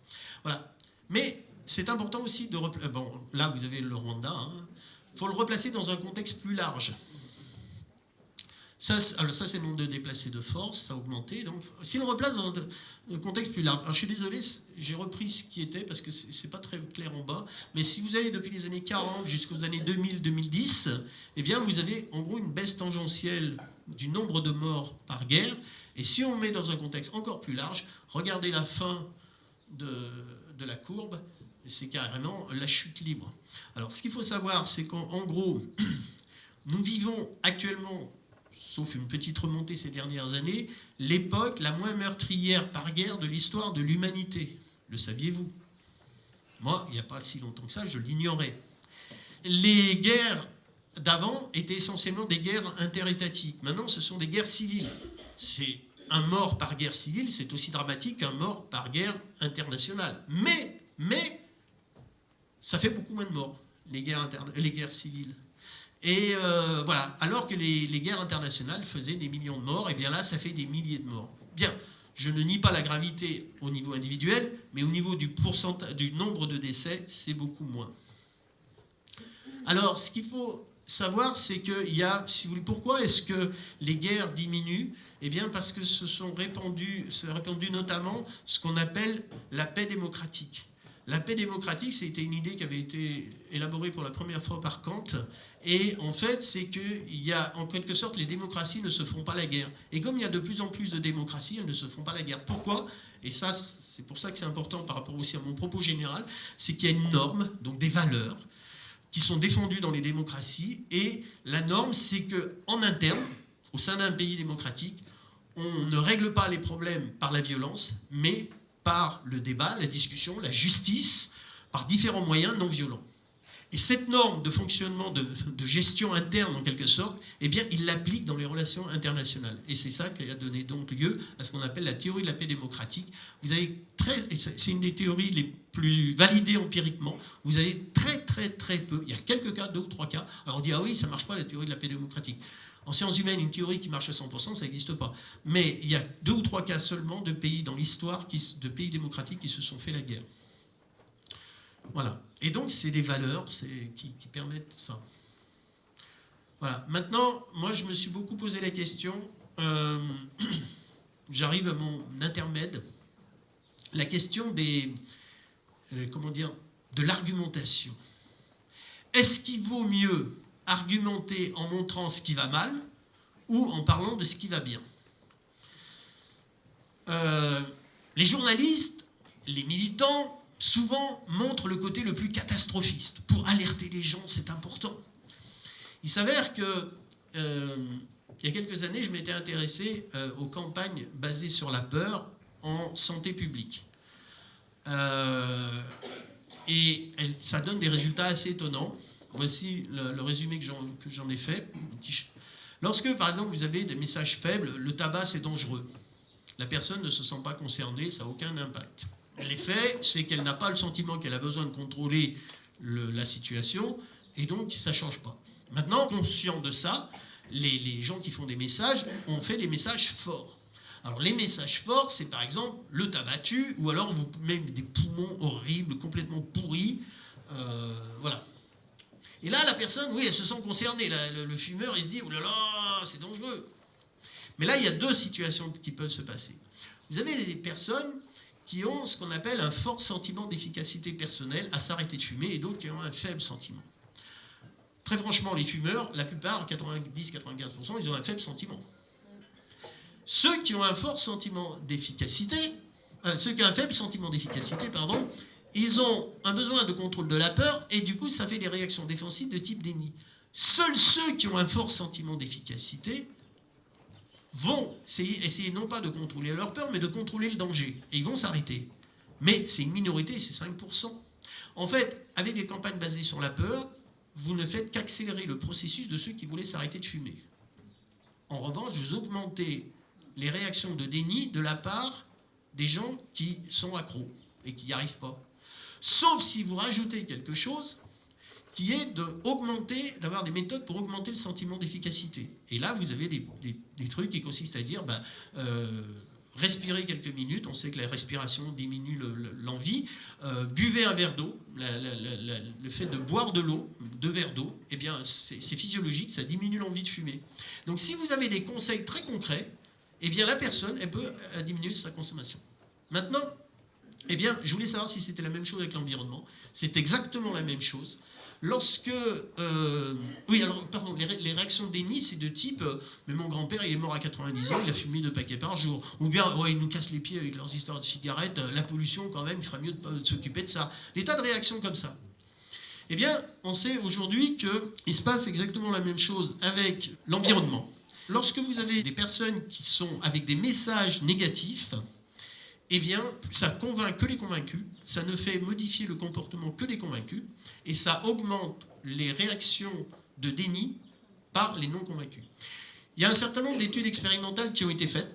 Voilà. Mais c'est important aussi de... Bon, là, vous avez le Rwanda. Il faut le replacer dans un contexte plus large. Alors ça, c'est le nombre de déplacés de force, ça a augmenté. Donc, si on le replace dans un contexte plus large... Alors, je suis désolé, j'ai repris ce qui était, parce que c'est pas très clair en bas. Mais si vous allez depuis les années 40 jusqu'aux années 2000-2010, eh bien, vous avez en gros une baisse tangentielle du nombre de morts par guerre. Et si on met dans un contexte encore plus large, regardez la fin de la courbe, c'est carrément la chute libre. Alors, ce qu'il faut savoir, c'est qu'en gros, nous vivons actuellement, sauf une petite remontée ces dernières années, l'époque la moins meurtrière par guerre de l'histoire de l'humanité. Le saviez-vous? Moi, il n'y a pas si longtemps que ça, je l'ignorais. Les guerres d'avant étaient essentiellement des guerres interétatiques. Maintenant, ce sont des guerres civiles. C'est un mort par guerre civile, c'est aussi dramatique qu'un mort par guerre internationale. Mais ça fait beaucoup moins de morts, les guerres civiles. Et voilà, alors que les guerres internationales faisaient des millions de morts, et bien là, ça fait des milliers de morts. Bien, je ne nie pas la gravité au niveau individuel, mais au niveau du nombre de décès, c'est beaucoup moins. Alors, ce qu'il faut savoir, c'est qu'il y a, si vous voulez, pourquoi est-ce que les guerres diminuent? Eh bien, parce que s'est répandu notamment ce qu'on appelle la paix démocratique. La paix démocratique, c'était une idée qui avait été élaborée pour la première fois par Kant. Et en fait, c'est qu'il y a, en quelque sorte, les démocraties ne se font pas la guerre. Et comme il y a de plus en plus de démocraties, elles ne se font pas la guerre. Pourquoi? Et ça, c'est pour ça que c'est important par rapport aussi à mon propos général, c'est qu'il y a une norme, donc des valeurs, qui sont défendues dans les démocraties. Et la norme, c'est qu'en interne, au sein d'un pays démocratique, on ne règle pas les problèmes par la violence, mais par le débat, la discussion, la justice, par différents moyens non violents. Et cette norme de fonctionnement, de gestion interne en quelque sorte, eh bien, il l'applique dans les relations internationales. Et c'est ça qui a donné donc lieu à ce qu'on appelle la théorie de la paix démocratique. Vous avez c'est une des théories les plus validées empiriquement. Vous avez très peu, il y a quelques cas, 2 ou 3 cas. Alors on dit, ah oui, ça ne marche pas la théorie de la paix démocratique. En sciences humaines, une théorie qui marche à 100%, ça n'existe pas. Mais il y a 2 ou 3 cas seulement de pays dans l'histoire, de pays démocratiques qui se sont fait la guerre. Voilà. Et donc, c'est des valeurs qui permettent ça. Voilà. Maintenant, moi, je me suis beaucoup posé la question, j'arrive à mon intermède, la question de l'argumentation. Est-ce qu'il vaut mieux argumenter en montrant ce qui va mal ou en parlant de ce qui va bien? Les journalistes, les militants, souvent montrent le côté le plus catastrophiste pour alerter les gens, c'est important. Il s'avère que il y a quelques années, je m'étais intéressé aux campagnes basées sur la peur en santé publique. Et ça donne des résultats assez étonnants. Voici le résumé que j'en ai fait. Lorsque, par exemple, vous avez des messages faibles, le tabac c'est dangereux. La personne ne se sent pas concernée, ça n'a aucun impact. L'effet, c'est qu'elle n'a pas le sentiment qu'elle a besoin de contrôler la situation, et donc ça ne change pas. Maintenant, conscient de ça, les gens qui font des messages ont fait des messages forts. Alors les messages forts, c'est par exemple le tabac tue, ou alors vous mettez des poumons horribles, complètement pourris, voilà. Et là, la personne, oui, elle se sent concernée. Le fumeur, il se dit, oh là là, c'est dangereux. Mais là, il y a 2 situations qui peuvent se passer. Vous avez des personnes qui ont ce qu'on appelle un fort sentiment d'efficacité personnelle à s'arrêter de fumer, et d'autres qui ont un faible sentiment. Très franchement, les fumeurs, la plupart, 90-95%, ils ont un faible sentiment. Ceux qui ont un fort sentiment d'efficacité, ceux qui ont un faible sentiment d'efficacité, pardon, ils ont un besoin de contrôle de la peur et du coup, ça fait des réactions défensives de type déni. Seuls ceux qui ont un fort sentiment d'efficacité vont essayer non pas de contrôler leur peur, mais de contrôler le danger. Et ils vont s'arrêter. Mais c'est une minorité, c'est 5%. En fait, avec des campagnes basées sur la peur, vous ne faites qu'accélérer le processus de ceux qui voulaient s'arrêter de fumer. En revanche, vous augmentez les réactions de déni de la part des gens qui sont accros et qui n'y arrivent pas. Sauf si vous rajoutez quelque chose qui est d'avoir des méthodes pour augmenter le sentiment d'efficacité. Et là, vous avez des trucs qui consistent à dire, respirez quelques minutes, on sait que la respiration diminue l'envie, buvez un verre d'eau, le fait de boire de l'eau, 2 verres d'eau, eh bien, c'est physiologique, ça diminue l'envie de fumer. Donc si vous avez des conseils très concrets, eh bien, la personne, elle peut diminuer sa consommation. Maintenant, eh bien, je voulais savoir si c'était la même chose avec l'environnement. C'est exactement la même chose. Lorsque... oui, alors, pardon, les réactions de déni, c'est de type mais mon grand-père, il est mort à 90 ans, il a fumé 2 paquets par jour. Ou bien, ils nous cassent les pieds avec leurs histoires de cigarettes, la pollution, quand même, il ferait mieux de s'occuper de ça. Des tas de réactions comme ça. Eh bien, on sait aujourd'hui qu'il se passe exactement la même chose avec l'environnement. Lorsque vous avez des personnes qui sont avec des messages négatifs, eh bien, ça convainc que les convaincus, ça ne fait modifier le comportement que les convaincus, et ça augmente les réactions de déni par les non-convaincus. Il y a un certain nombre d'études expérimentales qui ont été faites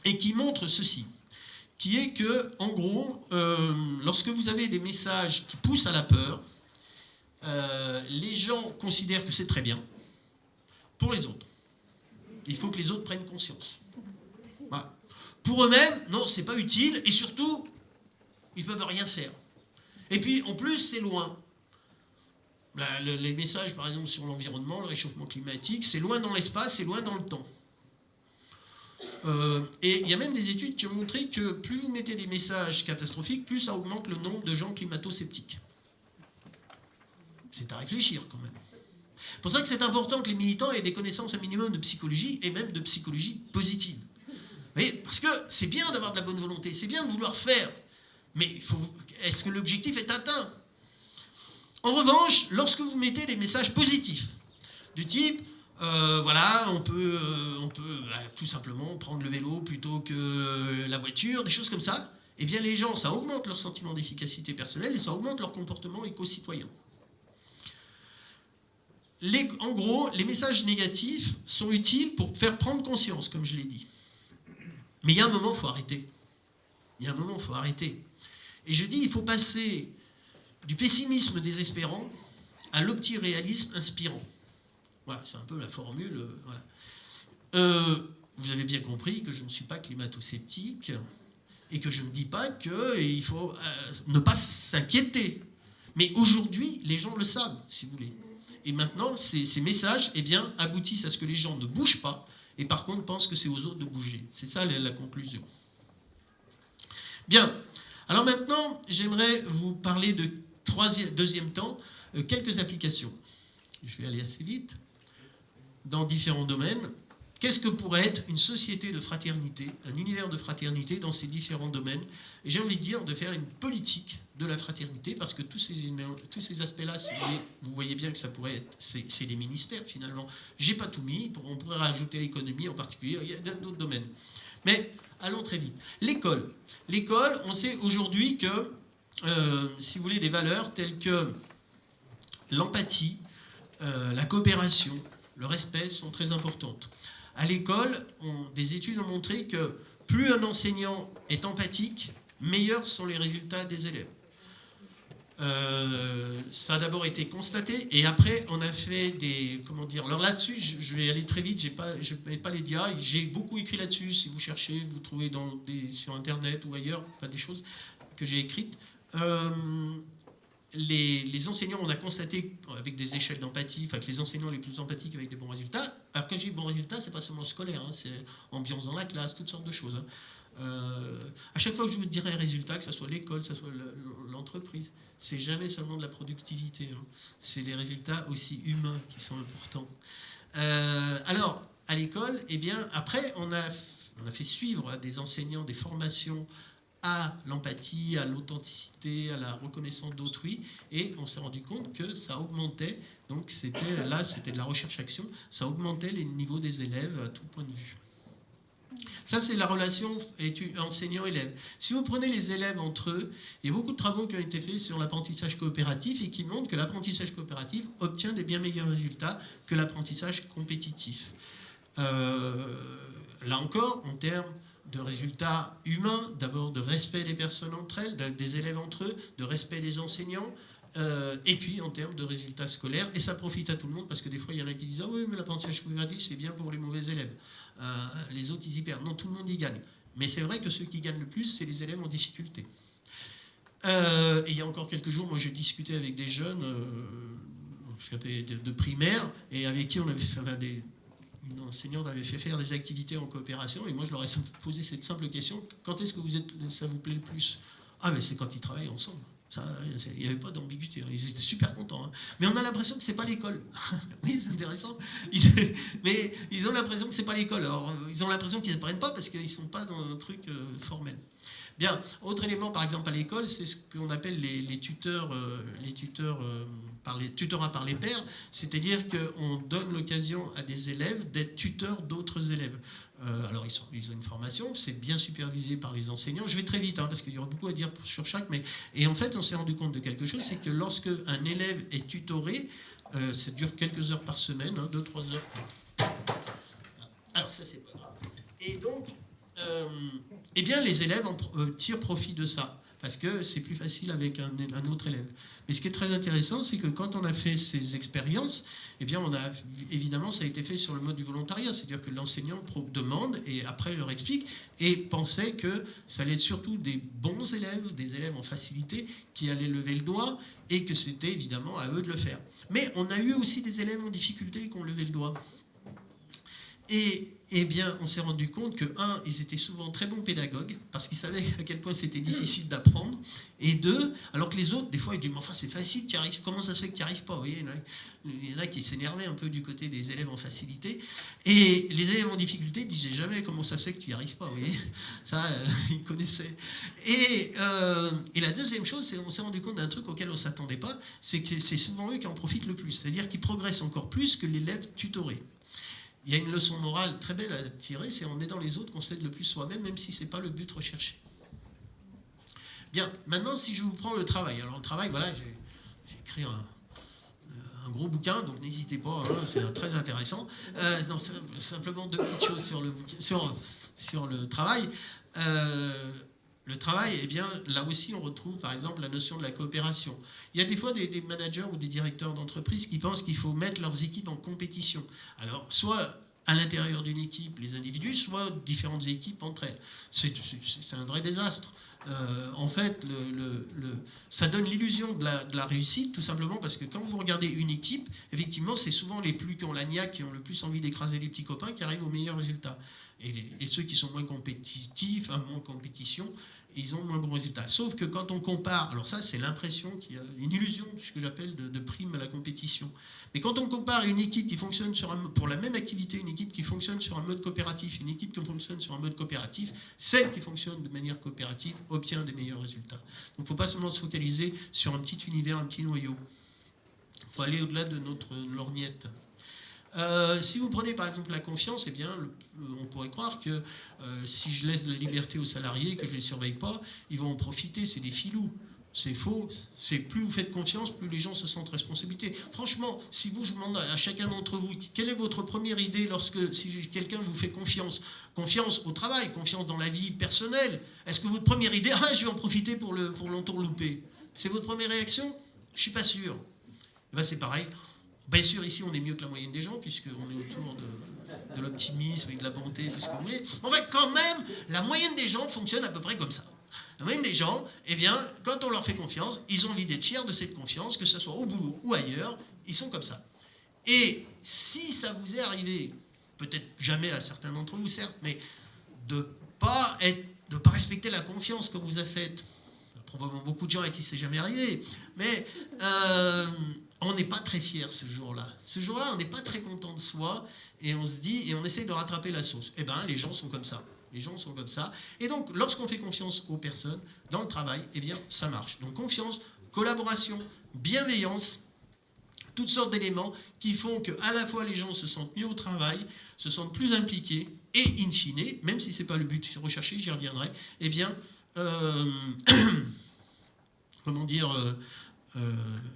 et qui montrent ceci, qui est que, en gros, lorsque vous avez des messages qui poussent à la peur, les gens considèrent que c'est très bien pour les autres. Il faut que les autres prennent conscience. Voilà. Pour eux-mêmes, non, c'est pas utile, et surtout, ils peuvent rien faire. Et puis, en plus, c'est loin. Les messages, par exemple, sur l'environnement, le réchauffement climatique, c'est loin dans l'espace, c'est loin dans le temps. Et il y a même des études qui ont montré que plus vous mettez des messages catastrophiques, plus ça augmente le nombre de gens climato-sceptiques. C'est à réfléchir, quand même. C'est pour ça que c'est important que les militants aient des connaissances un minimum de psychologie, et même de psychologie positive. Oui, parce que c'est bien d'avoir de la bonne volonté, c'est bien de vouloir faire, mais est-ce que l'objectif est atteint? En revanche, lorsque vous mettez des messages positifs, du type, voilà, on peut tout simplement prendre le vélo plutôt que la voiture, des choses comme ça, eh bien les gens, ça augmente leur sentiment d'efficacité personnelle et ça augmente leur comportement éco-citoyen. En gros, les messages négatifs sont utiles pour faire prendre conscience, comme je l'ai dit. Mais il y a un moment, il faut arrêter. Il y a un moment, il faut arrêter. Et je dis, il faut passer du pessimisme désespérant à l'optiréalisme inspirant. Voilà, c'est un peu la formule. Voilà. Vous avez bien compris que je ne suis pas climato-sceptique et que je ne dis pas qu'il faut ne pas s'inquiéter. Mais aujourd'hui, les gens le savent, si vous voulez. Et maintenant, ces messages, eh bien, aboutissent à ce que les gens ne bougent pas, et par contre pensent que c'est aux autres de bouger. C'est ça la conclusion. Bien. Alors maintenant, j'aimerais vous parler de deuxième temps, quelques applications. Je vais aller assez vite. Dans différents domaines. Qu'est-ce que pourrait être une société de fraternité, un univers de fraternité dans ces différents domaines? Et j'ai envie de dire de faire une politique de la fraternité, parce que tous ces aspects-là, vous voyez bien que ça pourrait être, c'est des ministères finalement. J'ai pas tout mis, on pourrait rajouter l'économie en particulier, il y a d'autres domaines. Mais allons très vite. L'école, on sait aujourd'hui que, si vous voulez, des valeurs telles que l'empathie, la coopération, le respect sont très importantes. À l'école, des études ont montré que plus un enseignant est empathique, meilleurs sont les résultats des élèves. Ça a d'abord été constaté, et après on a fait des... Comment dire? Alors là-dessus, je vais aller très vite, je ne mets pas les dias, j'ai beaucoup écrit là-dessus, si vous cherchez, vous trouvez sur Internet ou ailleurs, enfin, des choses que j'ai écrites. Les enseignants, on a constaté avec des échelles d'empathie, enfin que les enseignants les plus empathiques avec des bons résultats. Alors quand je dis bons résultats, c'est pas seulement scolaire, hein, c'est ambiance dans la classe, toutes sortes de choses. Hein. À chaque fois que je vous dirai résultats, que ce soit l'école, que ce soit l'entreprise, c'est jamais seulement de la productivité. Hein. C'est les résultats aussi humains qui sont importants. Alors, à l'école, eh bien, après, on a on a fait suivre à des enseignants des formations à l'empathie, à l'authenticité, à la reconnaissance d'autrui, et on s'est rendu compte que ça augmentait, donc c'était de la recherche-action, ça augmentait les niveaux des élèves à tout point de vue. Ça, c'est la relation enseignant-élève. Si vous prenez les élèves entre eux, il y a beaucoup de travaux qui ont été faits sur l'apprentissage coopératif et qui montrent que l'apprentissage coopératif obtient des bien meilleurs résultats que l'apprentissage compétitif. Là encore, en termes de résultats humains, d'abord de respect des personnes entre elles, des élèves entre eux, de respect des enseignants, et puis en termes de résultats scolaires, et ça profite à tout le monde, parce que des fois il y en a qui disent « Ah oui, mais l'apprentissage coopératif c'est bien pour les mauvais élèves, les autres ils y perdent ». Non, tout le monde y gagne. Mais c'est vrai que ceux qui gagnent le plus, c'est les élèves en difficulté. Et il y a encore quelques jours, moi j'ai discuté avec des jeunes de primaire, et avec qui on avait fait une enseignante avait fait faire des activités en coopération, et moi je leur ai posé cette simple question: quand est-ce que ça vous plaît le plus? Ah ben c'est quand ils travaillent ensemble. Il n'y avait pas d'ambiguïté, ils étaient super contents. Hein. Mais on a l'impression que c'est pas l'école. Oui, c'est intéressant. Mais ils ont l'impression que c'est pas l'école. Alors ils ont l'impression qu'ils n'apprennent pas parce qu'ils sont pas dans un truc formel. Bien, autre élément par exemple à l'école, c'est ce qu'on appelle les tutorats par les pairs, c'est-à-dire qu'on donne l'occasion à des élèves d'être tuteurs d'autres élèves. Alors ils ont une formation, c'est bien supervisé par les enseignants. Je vais très vite parce qu'il y aura beaucoup à dire sur chaque, et en fait on s'est rendu compte de quelque chose, c'est que lorsque un élève est tutoré, ça dure quelques heures par semaine, 2-3 heures. Alors ça c'est pas grave. Et donc eh bien, les élèves tirent profit de ça, parce que c'est plus facile avec un autre élève. Mais ce qui est très intéressant, c'est que quand on a fait ces expériences, eh bien, évidemment, ça a été fait sur le mode du volontariat, c'est-à-dire que l'enseignant demande, et après il leur explique, et pensait que ça allait être surtout des bons élèves, des élèves en facilité, qui allaient lever le doigt, et que c'était évidemment à eux de le faire. Mais on a eu aussi des élèves en difficulté qui ont levé le doigt. Et eh bien, on s'est rendu compte que, ils étaient souvent très bons pédagogues, parce qu'ils savaient à quel point c'était difficile d'apprendre, et deux, alors que les autres, des fois, ils disent « Mais enfin, c'est facile, tu arrives, comment ça se fait que tu n'y arrives pas ?» Vous voyez, il y en a qui s'énervaient un peu du côté des élèves en facilité, et les élèves en difficulté ne disaient jamais « Comment ça se fait que tu n'y arrives pas ?» Vous voyez, ça, ils connaissaient. Et la deuxième chose, c'est qu'on s'est rendu compte d'un truc auquel on ne s'attendait pas, c'est que c'est souvent eux qui en profitent le plus, c'est-à-dire qu'ils progressent encore plus que l'élève tutoré. Il y a une leçon morale très belle à tirer, c'est en aidant les autres qu'on s'aide le plus soi-même, même si ce n'est pas le but recherché. Bien, maintenant, si je vous prends le travail. Alors, le travail, voilà, j'ai écrit un gros bouquin, donc n'hésitez pas, c'est très intéressant. Non, simplement deux petites choses sur le bouquin, sur le travail. Le travail, eh bien, là aussi, on retrouve, par exemple, la notion de la coopération. Il y a des fois des managers ou des directeurs d'entreprise qui pensent qu'il faut mettre leurs équipes en compétition. Alors, soit à l'intérieur d'une équipe, les individus, soit différentes équipes entre elles. C'est un vrai désastre. En fait, ça donne l'illusion de la réussite, tout simplement parce que quand vous regardez une équipe, effectivement, c'est souvent les plus qui ont la niaque, qui ont le plus envie d'écraser les petits copains, qui arrivent aux meilleurs résultats. Et ceux qui sont moins compétitifs, moins compétition, ils ont moins bons résultats. Sauf que quand on compare, alors ça c'est l'impression qu'il y a une illusion, ce que j'appelle de prime à la compétition. Mais quand on compare une équipe qui fonctionne pour la même activité, une équipe qui fonctionne sur un mode coopératif, une équipe qui fonctionne sur un mode coopératif, celle qui fonctionne de manière coopérative obtient des meilleurs résultats. Donc il ne faut pas seulement se focaliser sur un petit univers, un petit noyau. Il faut aller au-delà de notre lorgnette. Si vous prenez par exemple la confiance, eh bien, on pourrait croire que si je laisse la liberté aux salariés, que je ne les surveille pas, ils vont en profiter, c'est des filous. C'est faux. C'est plus vous faites confiance, plus les gens se sentent responsabilité. Franchement, si je demande à chacun d'entre vous, quelle est votre première idée si quelqu'un vous fait confiance? Confiance au travail, confiance dans la vie personnelle. Est-ce que votre première idée, je vais en profiter pour l'entourlouper? C'est votre première réaction? Je ne suis pas sûr. Et ben, c'est pareil. Bien sûr, ici, on est mieux que la moyenne des gens, puisqu'on est autour de l'optimisme et de la bonté, tout ce que vous voulez. En fait, quand même, la moyenne des gens fonctionne à peu près comme ça. La moyenne des gens, eh bien, quand on leur fait confiance, ils ont envie d'être fiers de cette confiance, que ce soit au boulot ou ailleurs, ils sont comme ça. Et si ça vous est arrivé, peut-être jamais à certains d'entre vous, certes, mais de ne pas respecter la confiance que vous a faite, probablement beaucoup de gens à qui c'est jamais arrivé, mais on n'est pas très fiers ce jour-là. Ce jour-là, on n'est pas très content de soi, et on se dit, et on essaye de rattraper la sauce. Eh bien, les gens sont comme ça. Les gens sont comme ça. Et donc, lorsqu'on fait confiance aux personnes dans le travail, eh bien, ça marche. Donc, confiance, collaboration, bienveillance, toutes sortes d'éléments qui font qu'à la fois les gens se sentent mieux au travail, se sentent plus impliqués, et in fine, même si ce n'est pas le but recherché, j'y reviendrai, eh bien, comment dire,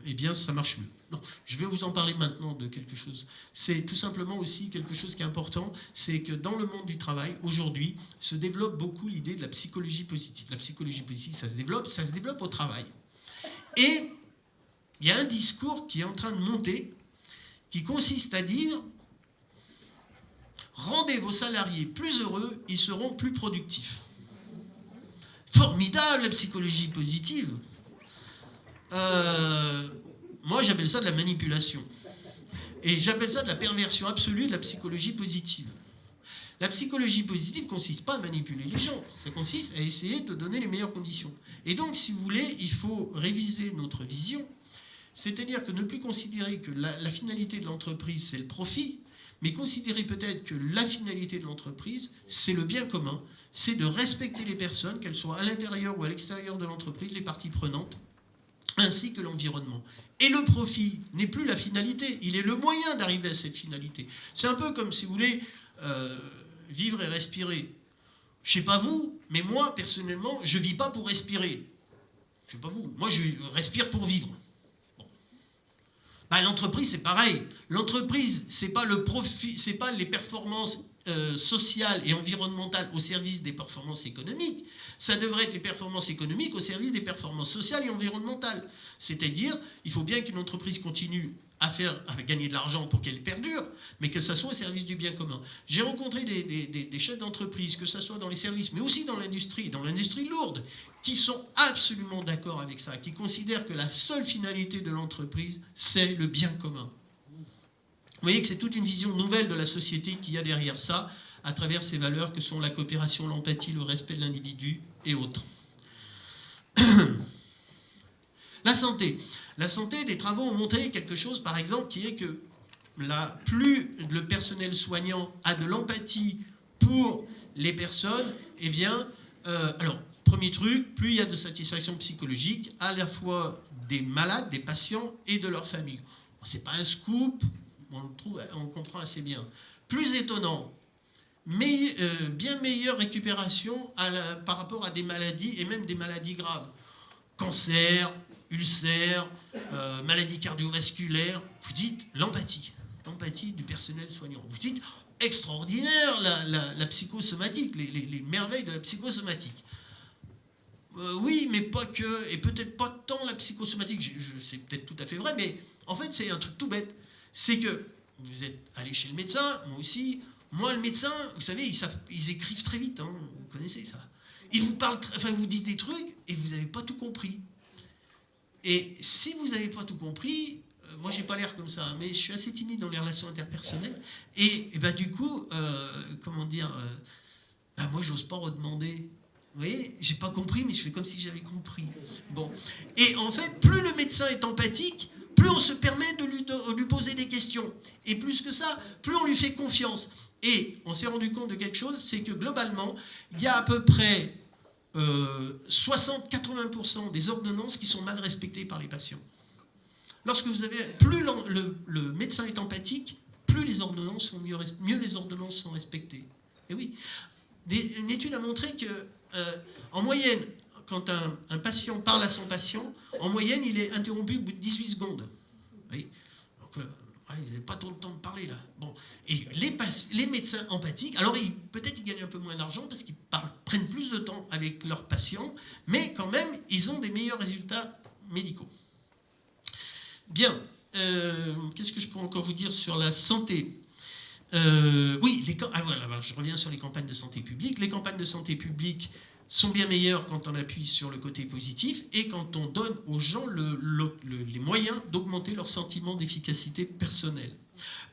eh bien, ça marche mieux. Non, je vais vous en parler maintenant de quelque chose. C'est tout simplement aussi quelque chose qui est important, c'est que dans le monde du travail, aujourd'hui, se développe beaucoup l'idée de la psychologie positive. La psychologie positive, ça se développe au travail. Et il y a un discours qui est en train de monter, qui consiste à dire « Rendez vos salariés plus heureux, ils seront plus productifs. » Formidable, la psychologie positive. Moi, j'appelle ça de la manipulation. Et j'appelle ça de la perversion absolue de la psychologie positive. La psychologie positive ne consiste pas à manipuler les gens, ça consiste à essayer de donner les meilleures conditions. Et donc, si vous voulez, il faut réviser notre vision, c'est-à-dire que ne plus considérer que la finalité de l'entreprise, c'est le profit, mais considérer peut-être que la finalité de l'entreprise, c'est le bien commun, c'est de respecter les personnes, qu'elles soient à l'intérieur ou à l'extérieur de l'entreprise, les parties prenantes, ainsi que l'environnement. Et le profit n'est plus la finalité, il est le moyen d'arriver à cette finalité. C'est un peu comme, si vous voulez, vivre et respirer. Je ne sais pas vous, mais moi, personnellement, je ne vis pas pour respirer. Je ne sais pas vous, moi je respire pour vivre. Bah, l'entreprise, c'est pareil. L'entreprise, c'est pas le profit, c'est pas les performances sociales et environnementales au service des performances économiques. Ça devrait être les performances économiques au service des performances sociales et environnementales. C'est-à-dire, il faut bien qu'une entreprise continue à gagner de l'argent pour qu'elle perdure, mais que ça soit au service du bien commun. J'ai rencontré des chefs d'entreprise, que ça soit dans les services, mais aussi dans l'industrie lourde, qui sont absolument d'accord avec ça, qui considèrent que la seule finalité de l'entreprise, c'est le bien commun. Vous voyez que c'est toute une vision nouvelle de la société qu'il y a derrière ça, à travers ces valeurs que sont la coopération, l'empathie, le respect de l'individu et autres. La santé. La santé, des travaux ont montré quelque chose, par exemple, qui est que plus le personnel soignant a de l'empathie pour les personnes, eh bien, alors, premier truc, plus il y a de satisfaction psychologique, à la fois des malades, des patients et de leur famille. Bon, c'est pas un scoop, on comprend assez bien. Plus étonnant, mais bien meilleure récupération par rapport à des maladies, et même des maladies graves. Cancer, ulcères, maladies cardiovasculaires. Vous dites l'empathie du personnel soignant. Vous dites extraordinaire la psychosomatique, les merveilles de la psychosomatique. Oui, mais pas que, et peut-être pas tant la psychosomatique, c'est peut-être tout à fait vrai, mais en fait c'est un truc tout bête. C'est que vous êtes allé chez le médecin, moi aussi. Moi, le médecin, vous savez, ils écrivent très vite, hein, vous connaissez ça. Ils vous parlent, ils vous disent des trucs et vous n'avez pas tout compris. Et si vous n'avez pas tout compris, moi j'ai pas l'air comme ça, mais je suis assez timide dans les relations interpersonnelles. Et bah, du coup, comment dire, moi j'ose pas redemander. Vous voyez, j'ai pas compris, mais je fais comme si j'avais compris. Bon. Et en fait, plus le médecin est empathique, plus on se permet de lui poser des questions. Et plus que ça, plus on lui fait confiance. Et on s'est rendu compte de quelque chose, c'est que globalement, il y a à peu près 60-80% des ordonnances qui sont mal respectées par les patients. Plus le médecin est empathique, plus les ordonnances sont mieux les ordonnances sont respectées. Et oui, une étude a montré que en moyenne, quand un patient parle à son patient, en moyenne, il est interrompu au bout de 18 secondes. Oui. Donc, vous n'avez pas trop le temps de parler, là. Bon. Et les médecins empathiques, alors peut-être qu'ils gagnent un peu moins d'argent parce qu'ils prennent plus de temps avec leurs patients, mais quand même, ils ont des meilleurs résultats médicaux. Bien. Qu'est-ce que je peux encore vous dire sur la santé ? Oui, voilà, je reviens sur les campagnes de santé publique. Les campagnes de santé publique sont bien meilleures quand on appuie sur le côté positif et quand on donne aux gens les moyens d'augmenter leur sentiment d'efficacité personnelle.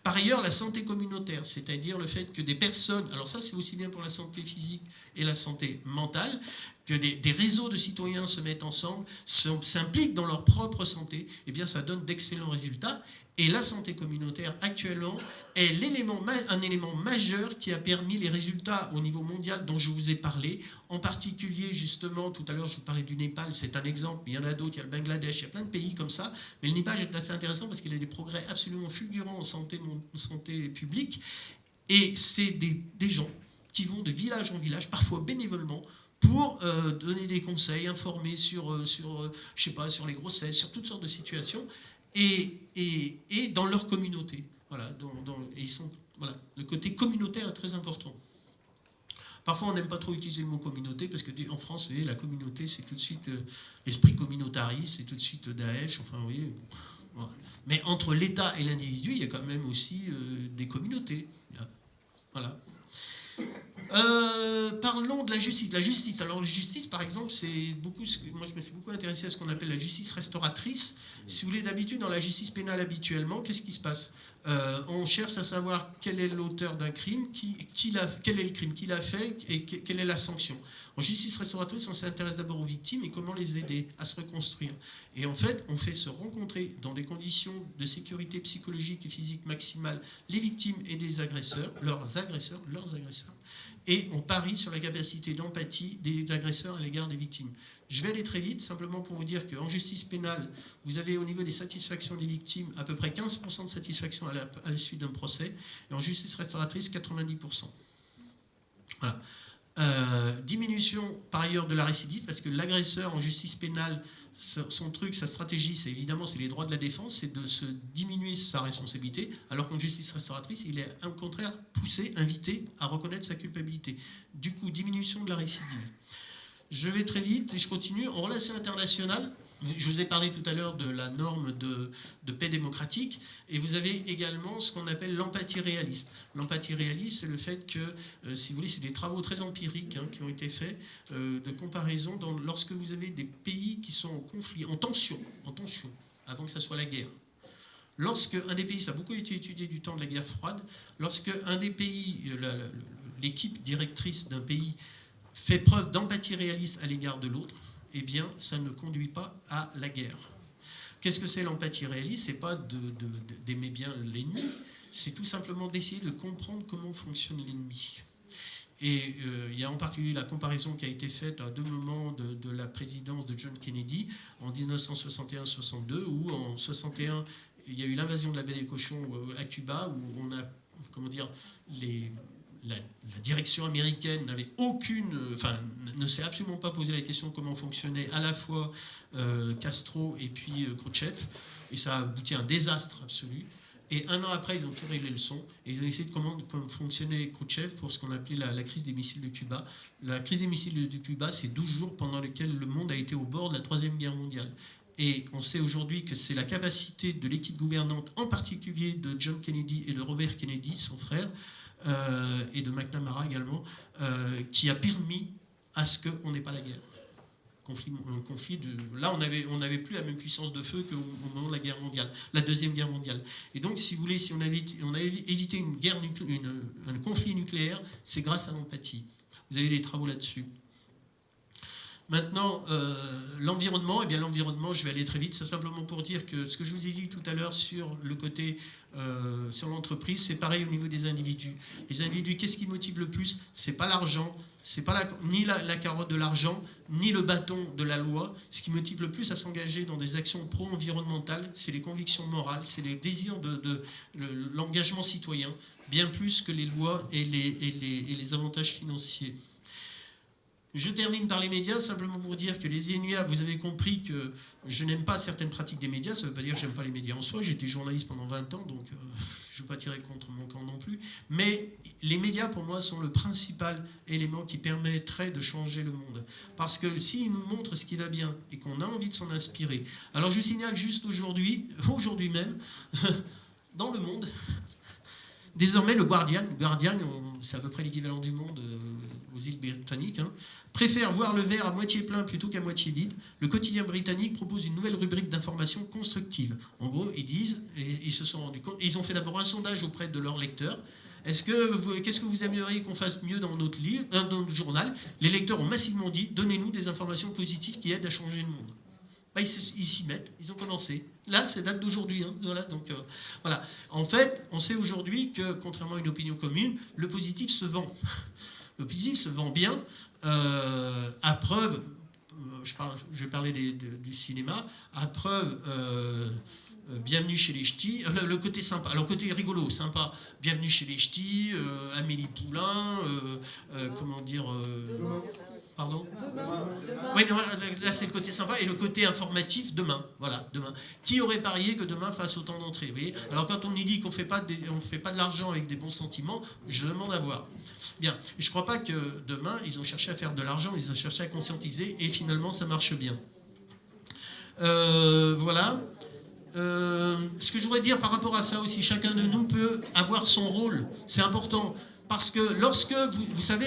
Par ailleurs, la santé communautaire, c'est-à-dire le fait que des personnes, alors ça c'est aussi bien pour la santé physique et la santé mentale, que des réseaux de citoyens se mettent ensemble, s'impliquent dans leur propre santé, eh bien ça donne d'excellents résultats. Et la santé communautaire actuellement est un élément majeur qui a permis les résultats au niveau mondial dont je vous ai parlé, en particulier justement, tout à l'heure je vous parlais du Népal, c'est un exemple, mais il y en a d'autres, il y a le Bangladesh, il y a plein de pays comme ça, mais le Népal est assez intéressant parce qu'il a des progrès absolument fulgurants en santé publique, et c'est des gens qui vont de village en village, parfois bénévolement, pour donner des conseils, informer sur les grossesses, sur toutes sortes de situations, et dans leur communauté. Voilà, voilà, le côté communautaire est très important. Parfois, on n'aime pas trop utiliser le mot communauté, parce qu'en France, vous voyez, la communauté, c'est tout de suite l'esprit communautariste, c'est tout de suite Daesh, enfin, vous voyez. Voilà. Mais entre l'État et l'individu, il y a quand même aussi des communautés. Voilà. Parlons de la justice. La justice, alors la justice, par exemple, moi je me suis beaucoup intéressé à ce qu'on appelle la justice restauratrice. Si vous voulez, d'habitude, dans la justice pénale habituellement, qu'est-ce qui se passe ? On cherche à savoir quel est l'auteur d'un crime, quel est le crime, qui l'a fait et quelle est la sanction. En justice restauratrice, on s'intéresse d'abord aux victimes et comment les aider à se reconstruire. Et en fait, on fait se rencontrer dans des conditions de sécurité psychologique et physique maximale les victimes et des agresseurs, leurs agresseurs, et on parie sur la capacité d'empathie des agresseurs à l'égard des victimes. Je vais aller très vite, simplement pour vous dire qu'en justice pénale, vous avez au niveau des satisfactions des victimes à peu près 15% de satisfaction à l'issue d'un procès, et en justice restauratrice, 90%. Voilà. Diminution par ailleurs de la récidive, parce que l'agresseur en justice pénale, son truc, sa stratégie, c'est les droits de la défense, c'est de se diminuer sa responsabilité, alors qu'en justice restauratrice, il est au contraire invité à reconnaître sa culpabilité. Du coup, diminution de la récidive. Je vais très vite et je continue. En relations internationales, je vous ai parlé tout à l'heure de la norme de paix démocratique, et vous avez également ce qu'on appelle l'empathie réaliste. L'empathie réaliste, c'est le fait que, si vous voulez, c'est des travaux très empiriques qui ont été faits de comparaison lorsque vous avez des pays qui sont en conflit, en tension, avant que ça soit la guerre. Lorsque un des pays, ça a beaucoup été étudié du temps de la guerre froide, lorsque un des pays, l'équipe directrice d'un pays fait preuve d'empathie réaliste à l'égard de l'autre, eh bien, ça ne conduit pas à la guerre. Qu'est-ce que c'est l'empathie réaliste ? C'est pas d'aimer bien l'ennemi, c'est tout simplement d'essayer de comprendre comment fonctionne l'ennemi. Et il y a en particulier la comparaison qui a été faite à 2 moments de la présidence de John Kennedy, en 1961-62, où en 61, il y a eu l'invasion de la baie des Cochons à Cuba, où on a, la direction américaine n'avait ne s'est absolument pas posé la question de comment fonctionnait à la fois Castro et puis Khrouchtchev, et ça a abouti à un désastre absolu. Et 1 an après, ils ont tiré les leçons et ils ont essayé de comment fonctionnait Khrouchtchev pour ce qu'on appelait la crise des missiles de Cuba. La crise des missiles de Cuba, c'est 12 jours pendant lesquels le monde a été au bord de la 3e guerre mondiale. Et on sait aujourd'hui que c'est la capacité de l'équipe gouvernante, en particulier de John Kennedy et de Robert Kennedy, son frère, et de McNamara également, qui a permis à ce qu'on n'ait pas la guerre. Là, on n'avait plus la même puissance de feu qu'au moment de la guerre mondiale, la 2e guerre mondiale. Et donc, si vous voulez, si on a évité un conflit nucléaire, c'est grâce à l'empathie. Vous avez des travaux là-dessus. Maintenant, l'environnement, eh bien l'environnement, je vais aller très vite, c'est simplement pour dire que ce que je vous ai dit tout à l'heure sur le côté, sur l'entreprise, c'est pareil au niveau des individus. Les individus, qu'est-ce qui motive le plus ? C'est pas l'argent, c'est pas ni la carotte de l'argent, ni le bâton de la loi. Ce qui motive le plus à s'engager dans des actions pro-environnementales, c'est les convictions morales, c'est les désirs l'engagement citoyen, bien plus que les lois et les avantages financiers. Je termine par les médias, simplement pour dire que les INUA, vous avez compris que je n'aime pas certaines pratiques des médias, ça ne veut pas dire que je n'aime pas les médias en soi, j'ai été journaliste pendant 20 ans, donc je ne veux pas tirer contre mon camp non plus, mais les médias pour moi sont le principal élément qui permettrait de changer le monde, parce que s'ils nous montrent ce qui va bien et qu'on a envie de s'en inspirer, alors je vous signale juste aujourd'hui même, dans le monde, désormais le Guardian, c'est à peu près l'équivalent du Monde aux îles britanniques, préfère voir le verre à moitié plein plutôt qu'à moitié vide. Le quotidien britannique propose une nouvelle rubrique d'information constructive. En gros, ils disent, et ils se sont rendus compte, ils ont fait d'abord un sondage auprès de leurs lecteurs, Qu'est-ce que vous aimeriez qu'on fasse mieux dans notre livre, dans notre journal? Les lecteurs ont massivement dit, donnez-nous des informations positives qui aident à changer le monde. Bah, ils s'y mettent, ils ont commencé. Là, ça date d'aujourd'hui. Hein, voilà. En fait, on sait aujourd'hui que, contrairement à une opinion commune, le positif se vend. Le positif se vend bien, à preuve, je vais parler du cinéma, à preuve, Bienvenue chez les Ch'tis, le côté sympa, alors côté rigolo, sympa, Bienvenue chez les Ch'tis, Amélie Poulain, comment dire... Pardon ? Oui, non, là c'est le côté sympa et le côté informatif demain. Voilà, demain. Qui aurait parié que demain fasse autant d'entrées, vous voyez ? Alors quand on nous dit qu'on fait pas de l'argent avec des bons sentiments, je demande à voir. Bien, je ne crois pas que demain ils ont cherché à faire de l'argent, ils ont cherché à conscientiser et finalement ça marche bien. Voilà. Ce que je voudrais dire par rapport à ça aussi, chacun de nous peut avoir son rôle. C'est important. Parce que lorsque, vous savez,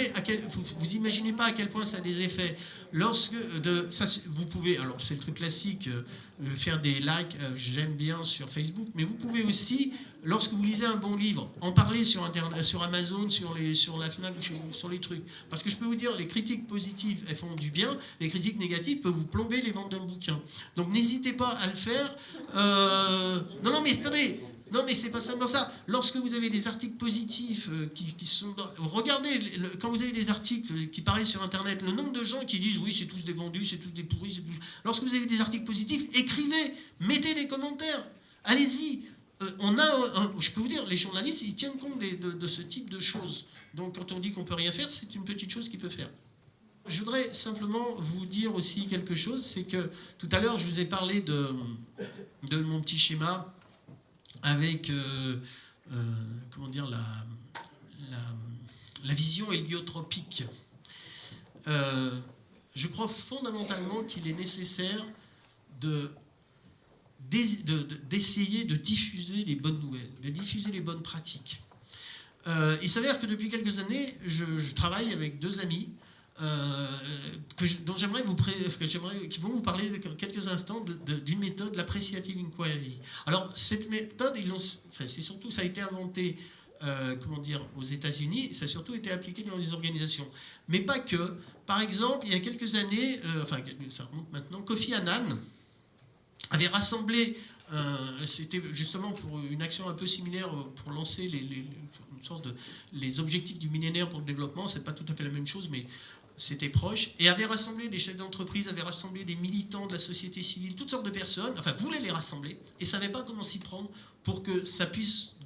vous imaginez pas à quel point ça a des effets. Vous pouvez, alors c'est le truc classique, faire des likes, j'aime bien sur Facebook, mais vous pouvez aussi, lorsque vous lisez un bon livre, en parler sur Internet, sur Amazon, sur la Fnac, sur les trucs. Parce que je peux vous dire, les critiques positives, elles font du bien, les critiques négatives peuvent vous plomber les ventes d'un bouquin. Donc n'hésitez pas à le faire. Non, mais attendez. Non, mais c'est pas simplement ça. Lorsque vous avez des articles positifs qui sont... Regardez, quand vous avez des articles qui paraissent sur Internet, le nombre de gens qui disent « oui, c'est tous des vendus, c'est tous des pourris, c'est tous... » Lorsque vous avez des articles positifs, écrivez, mettez des commentaires, allez-y. Je peux vous dire, les journalistes, ils tiennent compte de ce type de choses. Donc quand on dit qu'on peut rien faire, c'est une petite chose qu'ils peuvent faire. Je voudrais simplement vous dire aussi quelque chose, c'est que tout à l'heure, je vous ai parlé de mon petit schéma avec comment dire, la vision héliotropique. Je crois fondamentalement qu'il est nécessaire d'essayer de diffuser les bonnes nouvelles, de diffuser les bonnes pratiques. Il s'avère que depuis quelques années, je travaille avec deux amis qui vont vous parler quelques instants d'une méthode, l'appreciative inquiry. Alors cette méthode, ça a été inventé aux États-Unis, ça a surtout été appliqué dans les organisations. Mais pas que. Par exemple, il y a quelques années, ça remonte maintenant, Kofi Annan avait rassemblé, c'était justement pour une action un peu similaire, pour lancer les objectifs du millénaire pour le développement, c'est pas tout à fait la même chose, mais c'était proche, et avait rassemblé des chefs d'entreprise, avait rassemblé des militants de la société civile, toutes sortes de personnes, voulait les rassembler, et ne savait pas comment s'y prendre pour que ça puisse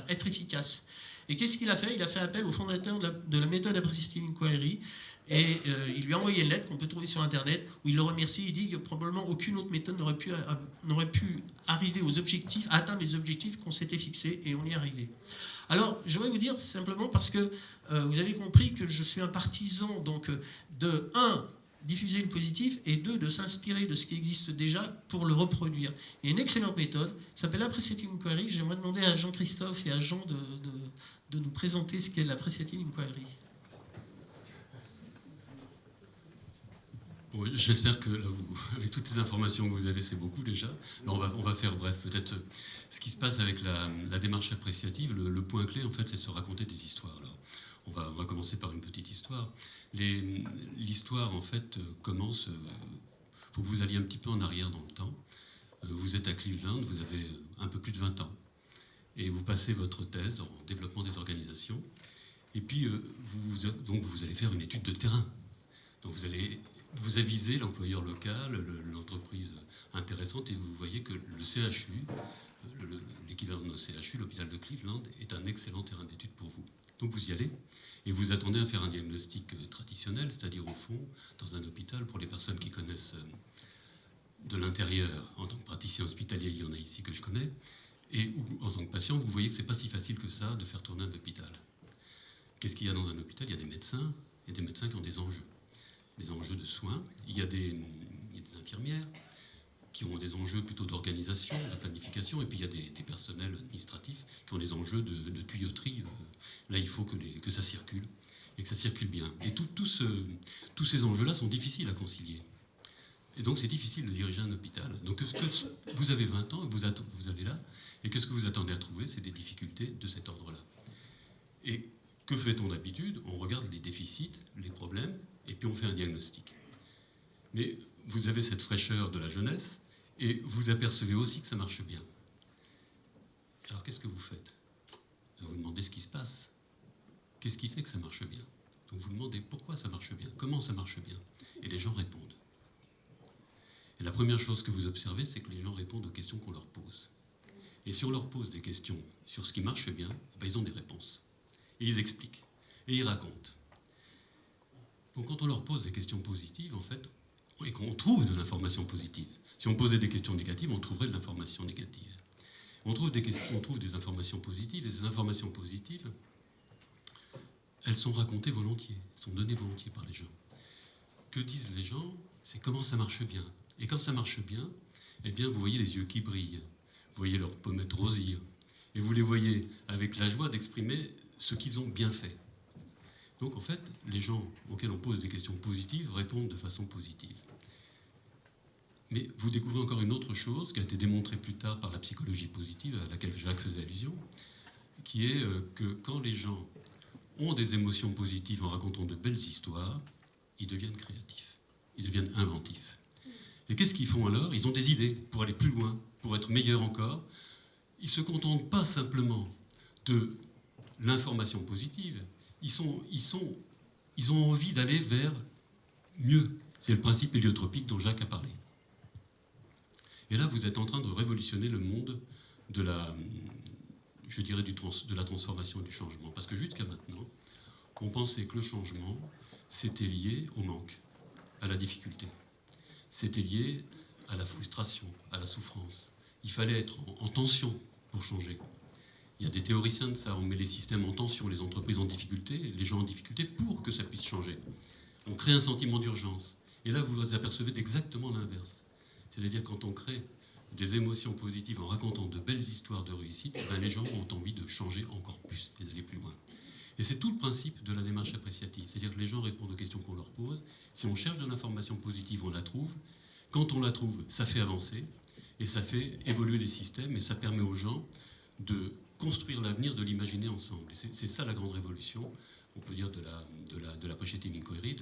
être efficace. Et qu'est-ce qu'il a fait ? Il a fait appel au fondateur de la méthode Appreciative Inquiry, et il lui a envoyé une lettre qu'on peut trouver sur Internet, où il le remercie, il dit que probablement aucune autre méthode n'aurait pu arriver à atteindre les objectifs qu'on s'était fixés, et on y est arrivé. Alors, je voudrais vous dire simplement parce que vous avez compris que je suis un partisan donc, de, 1, diffuser le positif, et 2, de s'inspirer de ce qui existe déjà pour le reproduire. Il y a une excellente méthode, ça s'appelle l'Appreciative Inquiry. J'aimerais demander à Jean-Christophe et à Jean de nous présenter ce qu'est l'Appreciative Inquiry. Bon, j'espère que là, avec toutes les informations que vous avez, c'est beaucoup déjà. Alors on va faire bref. Peut-être ce qui se passe avec la démarche appréciative, le point clé, en fait, c'est de se raconter des histoires. Alors, on va commencer par une petite histoire. L'histoire, en fait, commence... Il faut que vous alliez un petit peu en arrière dans le temps. Vous êtes à Cleveland, vous avez un peu plus de 20 ans. Et vous passez votre thèse en développement des organisations. Et puis, vous allez faire une étude de terrain. Donc, vous avisez l'employeur local, l'entreprise intéressante, et vous voyez que le CHU, l'équivalent de nos CHU, l'hôpital de Cleveland, est un excellent terrain d'étude pour vous. Donc vous y allez, et vous attendez à faire un diagnostic traditionnel, c'est-à-dire au fond, dans un hôpital, pour les personnes qui connaissent de l'intérieur, en tant que praticien hospitalier, il y en a ici que je connais, et en tant que patient, vous voyez que ce n'est pas si facile que ça de faire tourner un hôpital. Qu'est-ce qu'il y a dans un hôpital ? Il y a des médecins, et des médecins qui ont des enjeux de soins. Il y a des infirmières qui ont des enjeux plutôt d'organisation, de planification, et puis il y a des personnels administratifs qui ont des enjeux de tuyauterie. Là, il faut que ça circule, et que ça circule bien. Et tous ces enjeux-là sont difficiles à concilier. Et donc, c'est difficile de diriger un hôpital. Donc, vous avez 20 ans, et vous allez là, et qu'est-ce que vous attendez à trouver ? C'est des difficultés de cet ordre-là. Et que fait-on d'habitude? On regarde les déficits, les problèmes, et puis on fait un diagnostic. Mais vous avez cette fraîcheur de la jeunesse, et vous apercevez aussi que ça marche bien. Alors qu'est-ce que vous faites? Vous vous demandez ce qui se passe. Qu'est-ce qui fait que ça marche bien? Donc vous demandez pourquoi ça marche bien, comment ça marche bien. Et les gens répondent. Et la première chose que vous observez, c'est que les gens répondent aux questions qu'on leur pose. Et si on leur pose des questions sur ce qui marche bien, ben ils ont des réponses. Et ils expliquent. Et ils racontent. Donc quand on leur pose des questions positives, en fait, et qu'on trouve de l'information positive. Si on posait des questions négatives, on trouverait de l'information négative. On trouve des informations positives, et ces informations positives, elles sont racontées volontiers, sont données volontiers par les gens. Que disent les gens? C'est comment ça marche bien. Et quand ça marche bien, eh bien, vous voyez les yeux qui brillent, vous voyez leurs pommettes rosir, et vous les voyez avec la joie d'exprimer ce qu'ils ont bien fait. Donc en fait, les gens auxquels on pose des questions positives répondent de façon positive. Mais vous découvrez encore une autre chose qui a été démontrée plus tard par la psychologie positive, à laquelle Jacques faisait allusion, qui est que quand les gens ont des émotions positives en racontant de belles histoires, ils deviennent créatifs, ils deviennent inventifs. Et qu'est-ce qu'ils font alors? Ils ont des idées pour aller plus loin, pour être meilleurs encore. Ils ne se contentent pas simplement de l'information positive, ils ont envie d'aller vers mieux. C'est le principe héliotropique dont Jacques a parlé. Et là, vous êtes en train de révolutionner le monde de la, je dirais, de la transformation et du changement. Parce que jusqu'à maintenant, on pensait que le changement, c'était lié au manque, à la difficulté. C'était lié à la frustration, à la souffrance. Il fallait être en tension pour changer. Il y a des théoriciens de ça. On met les systèmes en tension, les entreprises en difficulté, les gens en difficulté pour que ça puisse changer. On crée un sentiment d'urgence. Et là, vous apercevez d'exactement l'inverse. C'est-à-dire quand on crée des émotions positives en racontant de belles histoires de réussite, ben les gens ont envie de changer encore plus et d'aller plus loin. Et c'est tout le principe de la démarche appréciative. C'est-à-dire que les gens répondent aux questions qu'on leur pose. Si on cherche de l'information positive, on la trouve. Quand on la trouve, ça fait avancer et ça fait évoluer les systèmes et ça permet aux gens de construire l'avenir, de l'imaginer ensemble. Et c'est ça la grande révolution, on peut dire, de l'appreciative inquiry.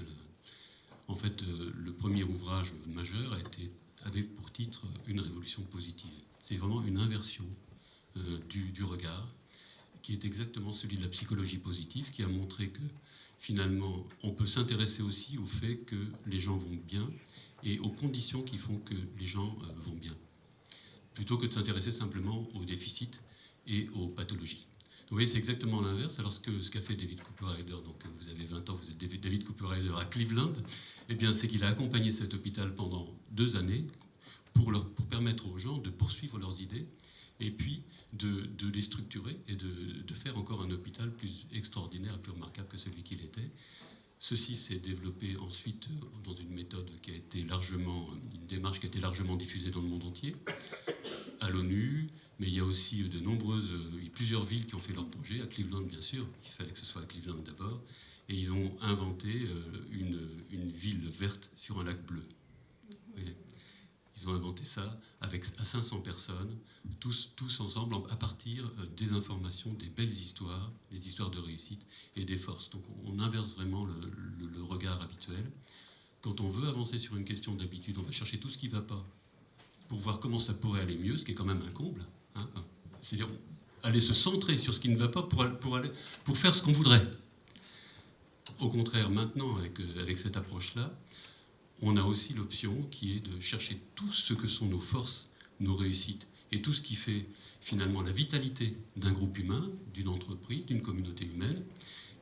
En fait, le premier ouvrage majeur avait pour titre Une révolution positive. C'est vraiment une inversion du regard, qui est exactement celui de la psychologie positive, qui a montré que finalement, on peut s'intéresser aussi au fait que les gens vont bien et aux conditions qui font que les gens vont bien, plutôt que de s'intéresser simplement aux déficits et aux pathologies. Vous voyez, c'est exactement l'inverse. Alors ce qu'a fait David Cooper-Ryder, donc vous avez 20 ans, vous êtes David Cooper-Ryder à Cleveland, eh bien c'est qu'il a accompagné cet hôpital pendant 2 années pour permettre aux gens de poursuivre leurs idées et puis de les structurer et de faire encore un hôpital plus extraordinaire et plus remarquable que celui qu'il était. Ceci s'est développé ensuite dans une méthode qui a été une démarche qui a été largement diffusée dans le monde entier, à l'ONU, mais il y a aussi plusieurs villes qui ont fait leur projet, à Cleveland bien sûr, il fallait que ce soit à Cleveland d'abord, et ils ont inventé une ville verte sur un lac bleu. Ils ont inventé ça à 500 personnes, tous ensemble, à partir des informations, des belles histoires, des histoires de réussite et des forces. Donc on inverse vraiment le regard habituel. Quand on veut avancer sur une question d'habitude, on va chercher tout ce qui ne va pas pour voir comment ça pourrait aller mieux, ce qui est quand même un comble. Hein. C'est-à-dire aller se centrer sur ce qui ne va pas pour faire ce qu'on voudrait. Au contraire, maintenant, avec cette approche-là, on a aussi l'option qui est de chercher tout ce que sont nos forces, nos réussites, et tout ce qui fait finalement la vitalité d'un groupe humain, d'une entreprise, d'une communauté humaine,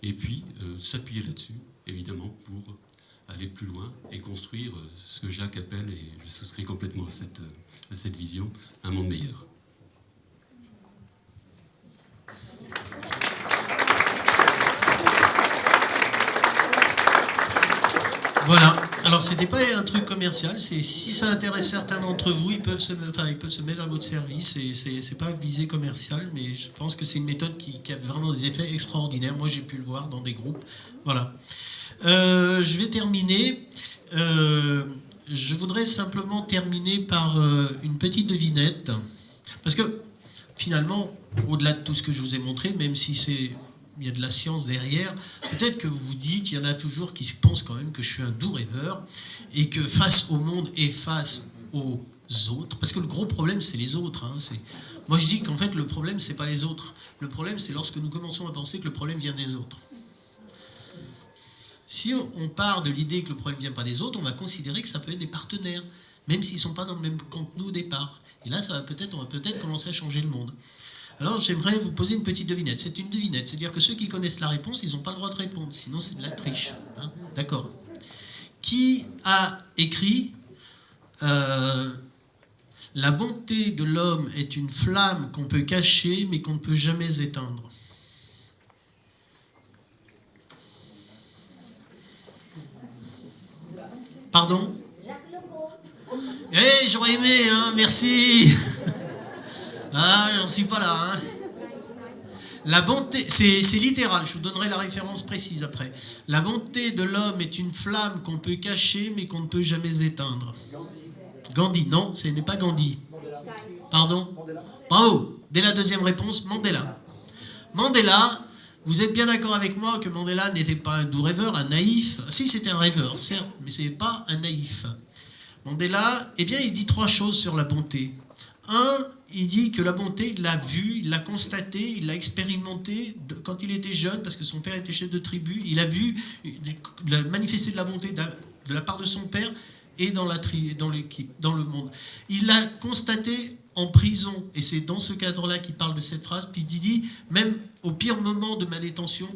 et puis s'appuyer là-dessus, évidemment, pour aller plus loin et construire ce que Jacques appelle, et je souscris complètement à cette vision, un monde meilleur. Voilà. Alors, c'était pas un truc commercial. C'est si ça intéresse certains d'entre vous, ils peuvent se mettre à votre service. Et c'est pas visé commercial, mais je pense que c'est une méthode qui a vraiment des effets extraordinaires. Moi, j'ai pu le voir dans des groupes. Voilà. Je vais terminer. Je voudrais simplement terminer par une petite devinette, parce que finalement, au-delà de tout ce que je vous ai montré, même si c'est il y a de la science derrière. Peut-être que vous vous dites, il y en a toujours qui pensent quand même que je suis un doux rêveur et que face au monde et face aux autres, parce que le gros problème, c'est les autres. Moi, je dis qu'en fait, le problème, c'est pas les autres. Le problème, c'est lorsque nous commençons à penser que le problème vient des autres. Si on part de l'idée que le problème ne vient pas des autres, on va considérer que ça peut être des partenaires, même s'ils ne sont pas dans le même camp que nous au départ. Et là, on va peut-être commencer à changer le monde. Alors, j'aimerais vous poser une petite devinette. C'est une devinette, c'est-à-dire que ceux qui connaissent la réponse, ils n'ont pas le droit de répondre, sinon c'est de la triche. D'accord. Qui a écrit la bonté de l'homme est une flamme qu'on peut cacher, mais qu'on ne peut jamais éteindre. Pardon ? Eh, j'aurais aimé, merci. Ah, j'en suis pas là, La bonté, c'est littéral, je vous donnerai la référence précise après. La bonté de l'homme est une flamme qu'on peut cacher, mais qu'on ne peut jamais éteindre. Gandhi, non, ce n'est pas Gandhi. Pardon ? Bravo. Dès la deuxième réponse, Mandela. Mandela, vous êtes bien d'accord avec moi que Mandela n'était pas un doux rêveur, un naïf. Si, c'était un rêveur, certes, mais ce n'est pas un naïf. Mandela, eh bien, il dit 3 choses sur la bonté. 1, il dit que la bonté, il l'a vue, il l'a constatée, il l'a expérimentée quand il était jeune, parce que son père était chef de tribu. Il a vu, il a manifesté de la bonté de la part de son père et dans l'équipe, dans le monde. Il l'a constaté en prison, et c'est dans ce cadre-là qu'il parle de cette phrase. Puis il dit, même au pire moment de ma détention,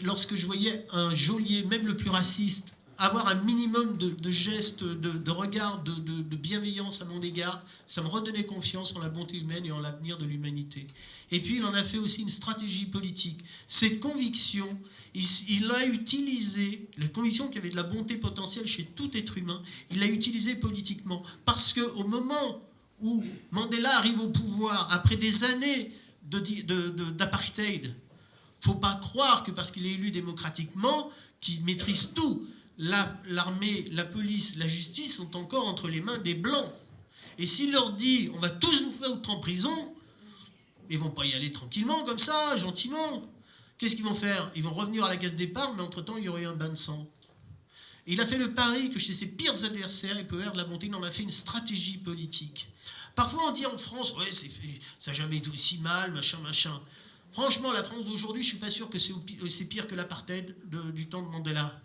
lorsque je voyais un geôlier, même le plus raciste, avoir un minimum de gestes, de regard, de bienveillance à mon égard, ça me redonnait confiance en la bonté humaine et en l'avenir de l'humanité. Et puis il en a fait aussi une stratégie politique. Cette conviction, il a utilisé, la conviction qu'il y avait de la bonté potentielle chez tout être humain, il l'a utilisée politiquement. Parce qu'au moment où Mandela arrive au pouvoir, après des années d'apartheid, il ne faut pas croire que parce qu'il est élu démocratiquement, qu'il maîtrise tout. L'armée, la police, la justice sont encore entre les mains des Blancs. Et s'il leur dit, on va tous vous foutre en prison, ils ne vont pas y aller tranquillement, comme ça, gentiment. Qu'est-ce qu'ils vont faire ? Ils vont revenir à la case départ, mais entre-temps, il y aurait eu un bain de sang. Et il a fait le pari que chez ses pires adversaires, il peut avoir de la bonté, il en a fait une stratégie politique. Parfois, on dit en France, ouais, ça n'a jamais été aussi mal, machin. Franchement, la France d'aujourd'hui, je ne suis pas sûr que c'est pire que l'apartheid du temps de Mandela.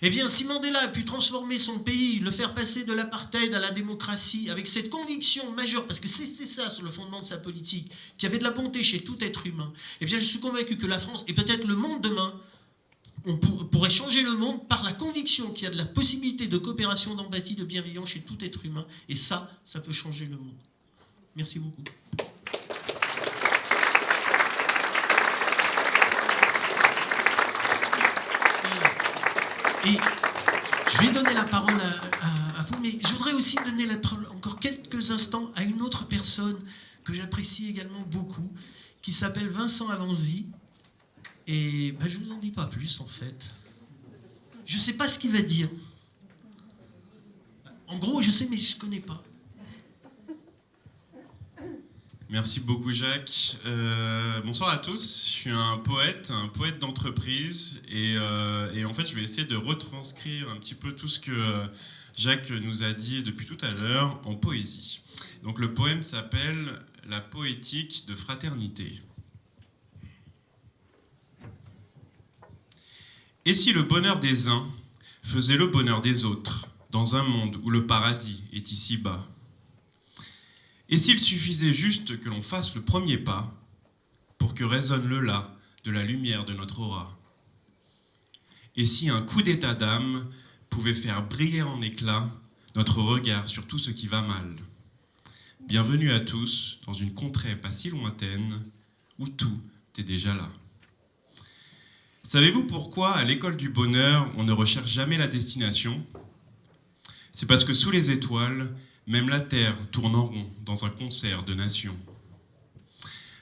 Eh bien, si Mandela a pu transformer son pays, le faire passer de l'apartheid à la démocratie, avec cette conviction majeure, parce que c'était ça sur le fondement de sa politique, qu'il y avait de la bonté chez tout être humain, eh bien, je suis convaincu que la France, et peut-être le monde demain, on pourrait changer le monde par la conviction qu'il y a de la possibilité de coopération, d'empathie, de bienveillance chez tout être humain. Et ça peut changer le monde. Merci beaucoup. Et je vais donner la parole à vous, mais je voudrais aussi donner la parole encore quelques instants à une autre personne que j'apprécie également beaucoup, qui s'appelle Vincent Avanzi. Et je ne vous en dis pas plus, en fait. Je ne sais pas ce qu'il va dire. En gros, je sais, mais je ne connais pas. Merci beaucoup, Jacques. Bonsoir à tous. Je suis un poète d'entreprise. Et en fait, je vais essayer de retranscrire un petit peu tout ce que Jacques nous a dit depuis tout à l'heure en poésie. Donc, le poème s'appelle « La poétique de fraternité ». Et si le bonheur des uns faisait le bonheur des autres, dans un monde où le paradis est ici-bas? Et s'il suffisait juste que l'on fasse le premier pas pour que résonne le la de la lumière de notre aura? Et si un coup d'état d'âme pouvait faire briller en éclats notre regard sur tout ce qui va mal? Bienvenue à tous dans une contrée pas si lointaine où tout est déjà là. Savez-vous pourquoi, à l'école du bonheur, on ne recherche jamais la destination? C'est parce que sous les étoiles, même la Terre tourne en rond dans un concert de nations.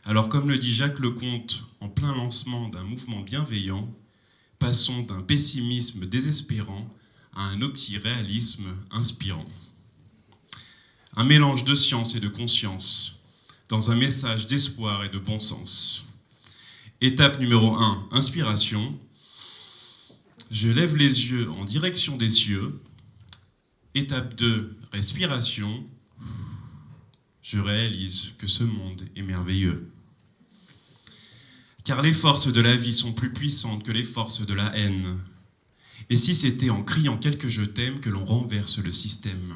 Alors, comme le dit Jacques Leconte en plein lancement d'un mouvement bienveillant, passons d'un pessimisme désespérant à un optiréalisme inspirant. Un mélange de science et de conscience, dans un message d'espoir et de bon sens. Étape numéro 1, inspiration. Je lève les yeux en direction des cieux. Étape 2, respiration. Je réalise que ce monde est merveilleux. Car les forces de la vie sont plus puissantes que les forces de la haine. Et si c'était en criant quelques je t'aime que l'on renverse le système?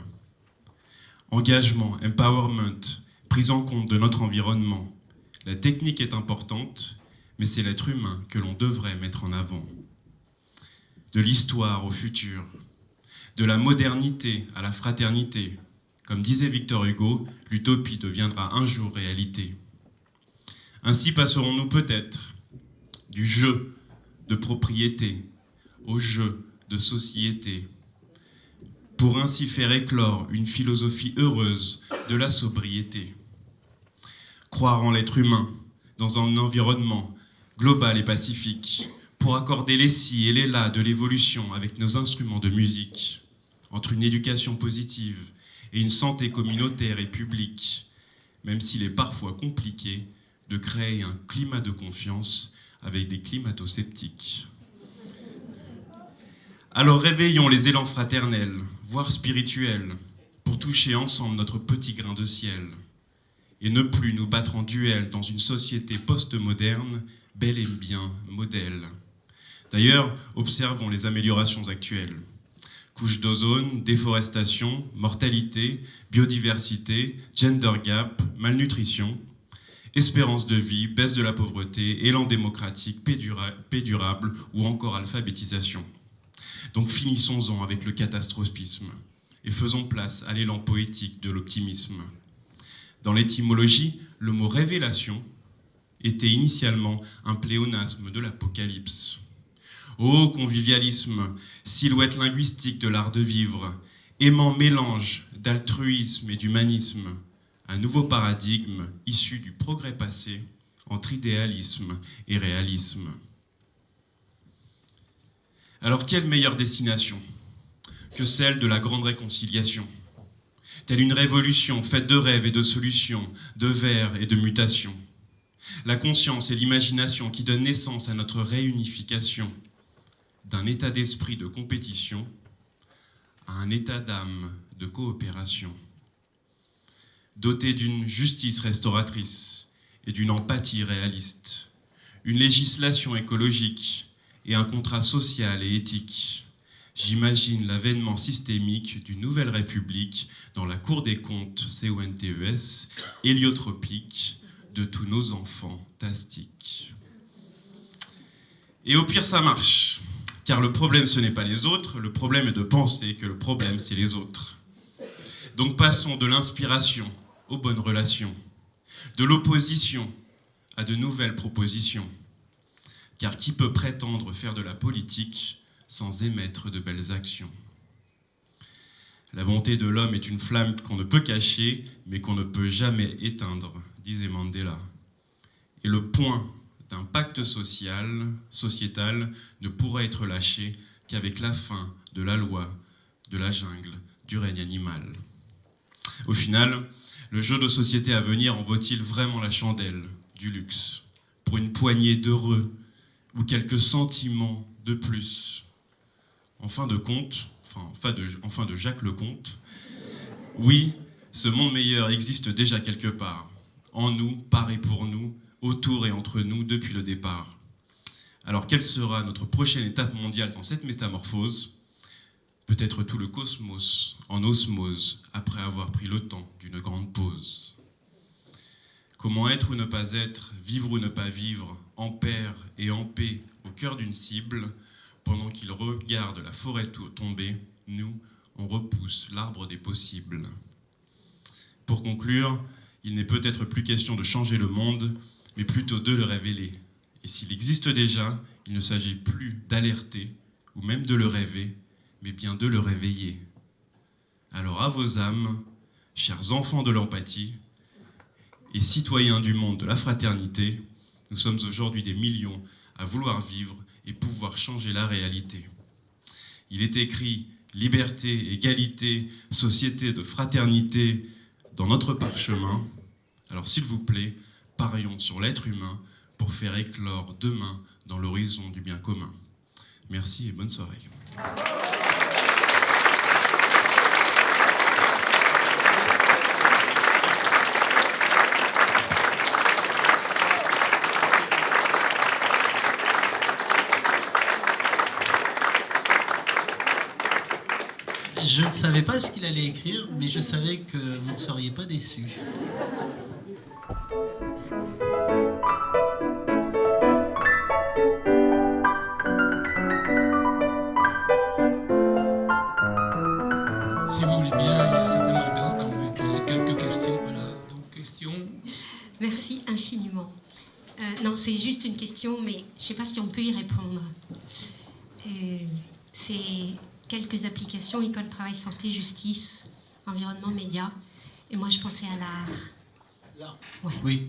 Engagement, empowerment, prise en compte de notre environnement. La technique est importante, mais c'est l'être humain que l'on devrait mettre en avant. De l'histoire au futur, de la modernité à la fraternité. Comme disait Victor Hugo, l'utopie deviendra un jour réalité. Ainsi passerons-nous peut-être du jeu de propriété au jeu de société, pour ainsi faire éclore une philosophie heureuse de la sobriété. Croire en l'être humain dans un environnement global et pacifique, pour accorder les si et les là de l'évolution avec nos instruments de musique, entre une éducation positive et une santé communautaire et publique, même s'il est parfois compliqué de créer un climat de confiance avec des climato-sceptiques. Alors réveillons les élans fraternels, voire spirituels, pour toucher ensemble notre petit grain de ciel, et ne plus nous battre en duel dans une société post-moderne, bel et bien modèle. D'ailleurs, observons les améliorations actuelles. Couche d'ozone, déforestation, mortalité, biodiversité, gender gap, malnutrition, espérance de vie, baisse de la pauvreté, élan démocratique, paix durable ou encore alphabétisation. Donc finissons-en avec le catastrophisme et faisons place à l'élan poétique de l'optimisme. Dans l'étymologie, le mot révélation était initialement un pléonasme de l'Apocalypse. Ô convivialisme, silhouette linguistique de l'art de vivre, aimant mélange d'altruisme et d'humanisme, un nouveau paradigme issu du progrès passé entre idéalisme et réalisme. Alors quelle meilleure destination que celle de la grande réconciliation, telle une révolution faite de rêves et de solutions, de vers et de mutations. La conscience et l'imagination qui donnent naissance à notre réunification, d'un état d'esprit de compétition à un état d'âme de coopération, doté d'une justice restauratrice et d'une empathie réaliste, une législation écologique et un contrat social et éthique. J'imagine l'avènement systémique d'une nouvelle république dans la cour des comptes, CONTES, héliotropique de tous nos enfants fantastiques. Et au pire, ça marche. Car le problème, ce n'est pas les autres, le problème est de penser que le problème, c'est les autres. Donc passons de l'inspiration aux bonnes relations, de l'opposition à de nouvelles propositions. Car qui peut prétendre faire de la politique sans émettre de belles actions? La bonté de l'homme est une flamme qu'on ne peut cacher, mais qu'on ne peut jamais éteindre, disait Mandela. Et le point d'un pacte sociétal ne pourra être lâché qu'avec la fin de la loi, de la jungle, du règne animal. Au final, le jeu de société à venir en vaut-il vraiment la chandelle, du luxe, pour une poignée d'heureux ou quelques sentiments de plus? En fin de Jacques Leconte, oui, ce monde meilleur existe déjà quelque part, en nous, par et pour nous, autour et entre nous depuis le départ. Alors quelle sera notre prochaine étape mondiale dans cette métamorphose? Peut-être tout le cosmos en osmose après avoir pris le temps d'une grande pause. Comment être ou ne pas être, vivre ou ne pas vivre, en paire et en paix au cœur d'une cible, pendant qu'il regarde la forêt tomber, nous, on repousse l'arbre des possibles. Pour conclure, il n'est peut-être plus question de changer le monde, mais plutôt de le révéler. Et s'il existe déjà, il ne s'agit plus d'alerter, ou même de le rêver, mais bien de le réveiller. Alors à vos âmes, chers enfants de l'empathie, et citoyens du monde de la fraternité, nous sommes aujourd'hui des millions à vouloir vivre et pouvoir changer la réalité. Il est écrit « Liberté, égalité, société de fraternité » dans notre parchemin. Alors s'il vous plaît, parions sur l'être humain pour faire éclore demain dans l'horizon du bien commun. Merci et bonne soirée. Je ne savais pas ce qu'il allait écrire, mais je savais que vous ne seriez pas déçus. Si vous voulez bien, il y a certainement d'autres qui ont envie de poser quelques questions. Voilà, donc questions. Merci infiniment. Non, c'est juste une question, mais je ne sais pas si on peut y répondre. C'est quelques applications, école, travail, santé, justice, environnement, médias. Et moi, je pensais à l'art. L'art. Ouais.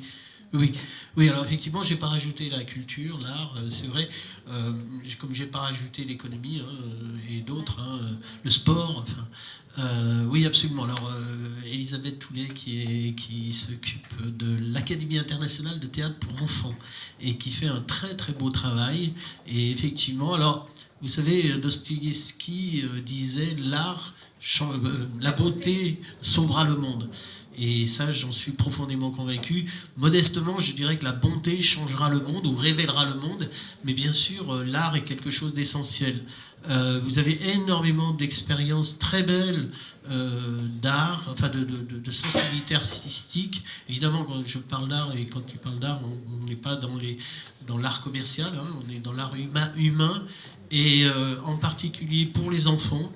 Oui, alors effectivement, je n'ai pas rajouté la culture, l'art, c'est vrai, comme je n'ai pas rajouté l'économie et d'autres, le sport, enfin, oui, absolument. Alors, Elisabeth Toulet, qui s'occupe de l'Académie internationale de théâtre pour enfants et qui fait un très très beau travail. Et effectivement, alors, vous savez, Dostoïevski disait l'art, la beauté sauvera le monde. Et ça, j'en suis profondément convaincu. Modestement, je dirais que la bonté changera le monde ou révélera le monde. Mais bien sûr, l'art est quelque chose d'essentiel. Vous avez énormément d'expériences très belles d'art, enfin de sensibilité artistique. Évidemment, quand je parle d'art et quand tu parles d'art, on n'est pas dans l'art commercial, on est dans l'art humain. Et en particulier pour les enfants,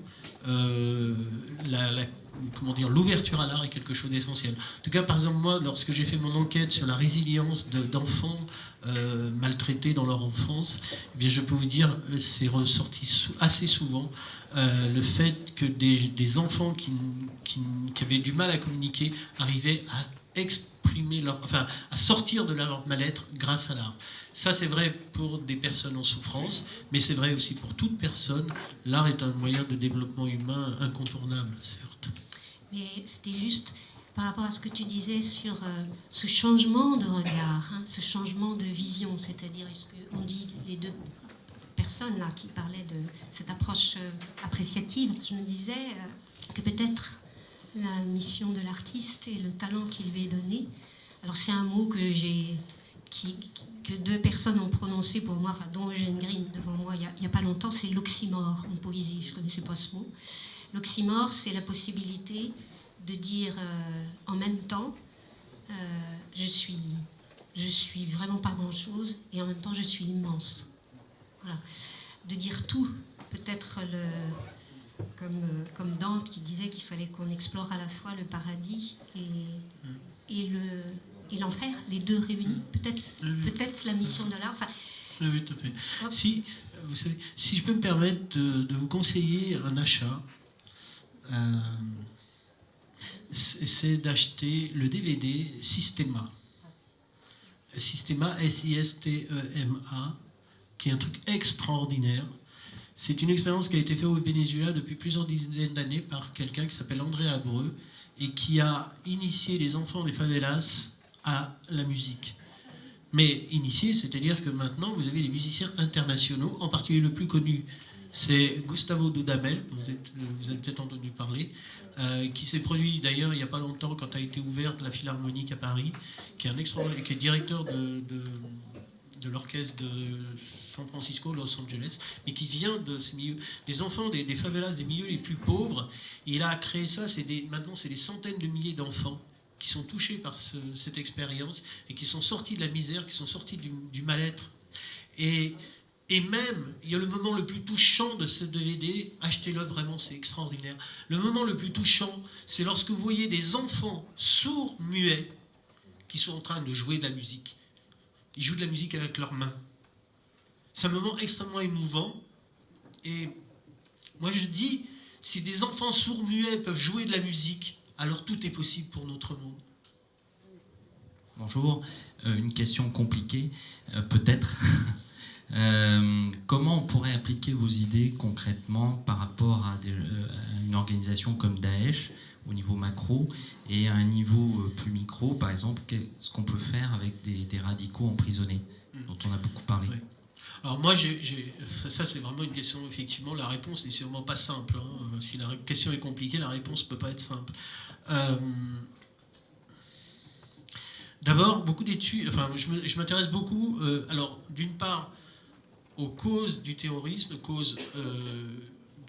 l'ouverture à l'art est quelque chose d'essentiel. En tout cas, par exemple, moi, lorsque j'ai fait mon enquête sur la résilience d'enfants maltraités dans leur enfance, eh bien, je peux vous dire, c'est ressorti assez souvent le fait que des enfants qui avaient du mal à communiquer arrivaient à exprimer à sortir de leur mal-être grâce à l'art. Ça, c'est vrai pour des personnes en souffrance, mais c'est vrai aussi pour toute personne. L'art est un moyen de développement humain incontournable, certes. Mais c'était juste par rapport à ce que tu disais sur ce changement de regard, ce changement de vision, c'est-à-dire, on dit les deux personnes là qui parlaient de cette approche appréciative, je me disais que peut-être la mission de l'artiste et le talent qu'il lui est donné, alors c'est un mot que deux personnes ont prononcé pour moi, enfin, dont Eugène Green devant moi il n'y a pas longtemps, c'est l'oxymore en poésie, je ne connaissais pas ce mot. L'oxymore, c'est la possibilité de dire en même temps je suis vraiment pas grand-chose et en même temps je suis immense. Voilà. De dire tout, peut-être comme Dante qui disait qu'il fallait qu'on explore à la fois le paradis et l'enfer, les deux réunis. Peut-être la mission de l'art. Enfin, oui, tout à fait. Vous savez, si je peux me permettre de vous conseiller un achat, c'est d'acheter le DVD Systema. Systema, S-I-S-T-E-M-A, qui est un truc extraordinaire. C'est une expérience qui a été faite au Venezuela depuis plusieurs dizaines d'années par quelqu'un qui s'appelle André Abreu et qui a initié les enfants des favelas à la musique. Mais initié, c'est-à-dire que maintenant, vous avez des musiciens internationaux, en particulier le plus connu, c'est Gustavo Dudamel, vous avez peut-être entendu parler, qui s'est produit d'ailleurs il n'y a pas longtemps quand a été ouverte la Philharmonique à Paris, qui est directeur de l'orchestre de San Francisco, Los Angeles, mais qui vient de ces milieux, des enfants des favelas, des milieux les plus pauvres. Et il a créé ça, maintenant c'est des centaines de milliers d'enfants qui sont touchés par cette expérience et qui sont sortis de la misère, qui sont sortis du mal-être. Et même, il y a le moment le plus touchant de ce DVD, achetez-le vraiment, c'est extraordinaire. Le moment le plus touchant, c'est lorsque vous voyez des enfants sourds, muets, qui sont en train de jouer de la musique. Ils jouent de la musique avec leurs mains. C'est un moment extrêmement émouvant. Et moi je dis, si des enfants sourds, muets peuvent jouer de la musique, alors tout est possible pour notre monde. Bonjour, une question compliquée, peut-être. comment on pourrait appliquer vos idées concrètement par rapport à une organisation comme Daesh au niveau macro et à un niveau plus micro, par exemple, qu'est-ce qu'on peut faire avec des radicaux emprisonnés, dont on a beaucoup parlé. Oui. Alors moi, ça c'est vraiment une question, effectivement, la réponse n'est sûrement pas simple. Hein. Si la question est compliquée, la réponse ne peut pas être simple. D'abord, beaucoup d'études, enfin, je m'intéresse beaucoup, alors d'une part, aux causes du terrorisme, causes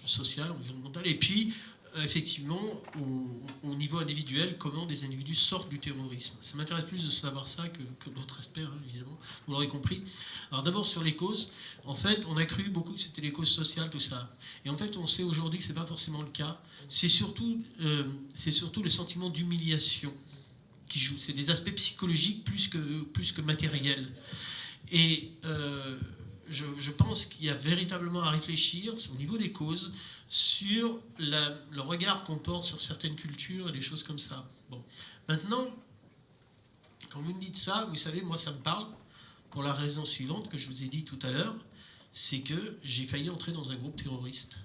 sociales, environnementales, et puis effectivement au niveau individuel, comment des individus sortent du terrorisme. Ça m'intéresse plus de savoir ça que d'autres aspects, hein, évidemment, vous l'aurez compris. Alors d'abord sur les causes, en fait on a cru beaucoup que c'était les causes sociales, tout ça. Et en fait on sait aujourd'hui que ce n'est pas forcément le cas. C'est surtout le sentiment d'humiliation qui joue. C'est des aspects psychologiques plus que matériels. Et je pense qu'il y a véritablement à réfléchir au niveau des causes sur le regard qu'on porte sur certaines cultures et des choses comme ça. Bon. Maintenant, quand vous me dites ça, vous savez, moi ça me parle pour la raison suivante que je vous ai dit tout à l'heure, c'est que j'ai failli entrer dans un groupe terroriste.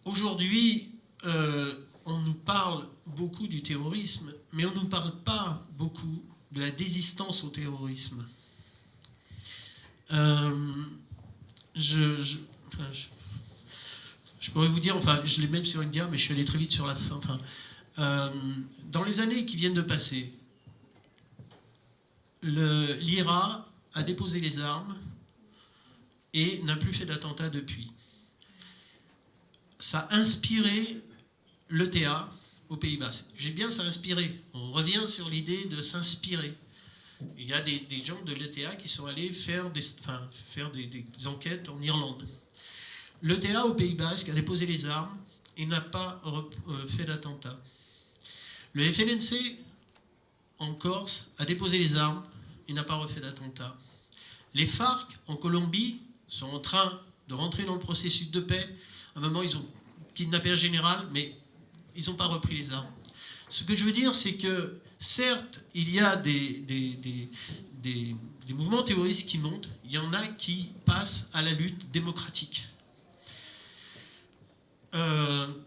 Aujourd'hui, on nous parle beaucoup du terrorisme, mais on ne nous parle pas beaucoup de la désistance au terrorisme. Je pourrais vous dire, enfin, je l'ai même sur une diapo, mais je suis allé très vite sur la fin. Enfin, dans les années qui viennent de passer, l'IRA a déposé les armes et n'a plus fait d'attentat depuis. Ça a inspiré l'ETA aux Pays-Bas. J'ai bien, ça a inspiré. On revient sur l'idée de s'inspirer. Il y a des gens de l'ETA qui sont allés faire des enquêtes en Irlande. L'ETA au Pays Basque a déposé les armes et n'a pas fait d'attentat. Le FLNC en Corse a déposé les armes et n'a pas refait d'attentat. Les FARC en Colombie sont en train de rentrer dans le processus de paix. À un moment, ils ont kidnappé un général, mais ils n'ont pas repris les armes. Ce que je veux dire, c'est que certes, il y a des mouvements terroristes qui montent, il y en a qui passent à la lutte démocratique.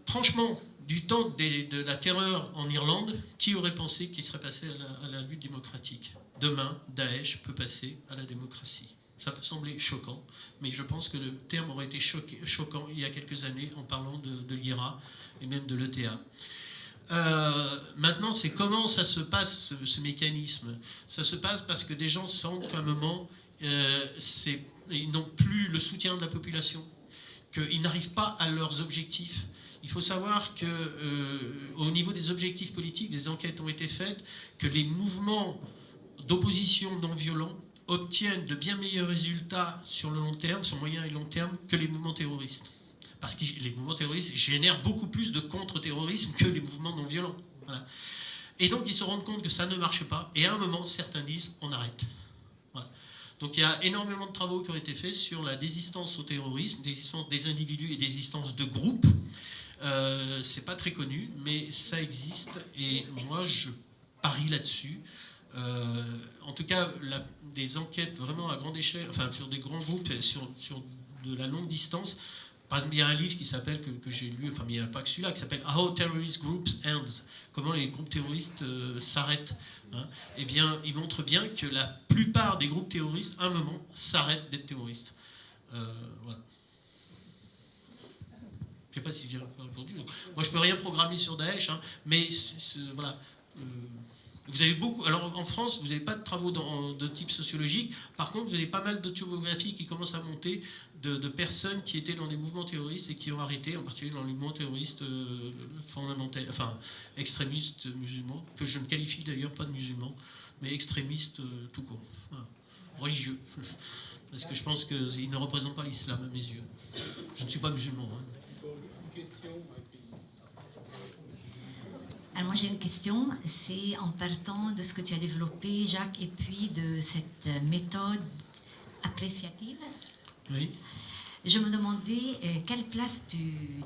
Franchement, du temps de la terreur en Irlande, qui aurait pensé qu'il serait passé à la lutte démocratique? Demain, Daesh peut passer à la démocratie. Ça peut sembler choquant, mais je pense que le terme aurait été choquant il y a quelques années en parlant de l'IRA et même de l'ETA. Maintenant, c'est comment ça se passe, ce mécanisme. Ça se passe parce que des gens sentent qu'à un moment, ils n'ont plus le soutien de la population, qu'ils n'arrivent pas à leurs objectifs. Il faut savoir qu'au niveau des objectifs politiques, des enquêtes ont été faites, que les mouvements d'opposition non violents obtiennent de bien meilleurs résultats sur le long terme, sur moyen et long terme, que les mouvements terroristes. Parce que les mouvements terroristes génèrent beaucoup plus de contre-terrorisme que les mouvements non violents. Voilà. Et donc ils se rendent compte que ça ne marche pas, et à un moment, certains disent on arrête. Voilà. Donc il y a énormément de travaux qui ont été faits sur la désistance au terrorisme, désistance des individus et désistance de groupes. C'est pas très connu, mais ça existe, et moi je parie là-dessus. En tout cas, des enquêtes vraiment à grande échelle, enfin sur des grands groupes, sur de la longue distance. Par exemple, il y a un livre qui s'appelle, que j'ai lu, enfin il n'y a pas que celui-là, qui s'appelle How Terrorist Groups Ends, comment les groupes terroristes s'arrêtent. Hein. Eh bien, il montre bien que la plupart des groupes terroristes, à un moment, s'arrêtent d'être terroristes. Voilà. Je ne sais pas si j'ai répondu. Donc, moi, je ne peux rien programmer sur Daesh, hein, mais voilà. Vous avez beaucoup. Alors en France, vous n'avez pas de travaux de type sociologique. Par contre, vous avez pas mal d'autobiographies qui commencent à monter de personnes qui étaient dans des mouvements terroristes et qui ont arrêté, en particulier dans les mouvements terroristes fondamentaux, enfin extrémistes musulmans, que je ne qualifie d'ailleurs pas de musulmans, mais extrémistes tout court, voilà. Religieux. Parce que je pense qu'ils ne représentent pas l'islam à mes yeux. Je ne suis pas musulman. Hein. Une question. Alors moi j'ai une question, c'est en partant de ce que tu as développé, Jacques, et puis de cette méthode appréciative. Oui. Je me demandais quelle place tu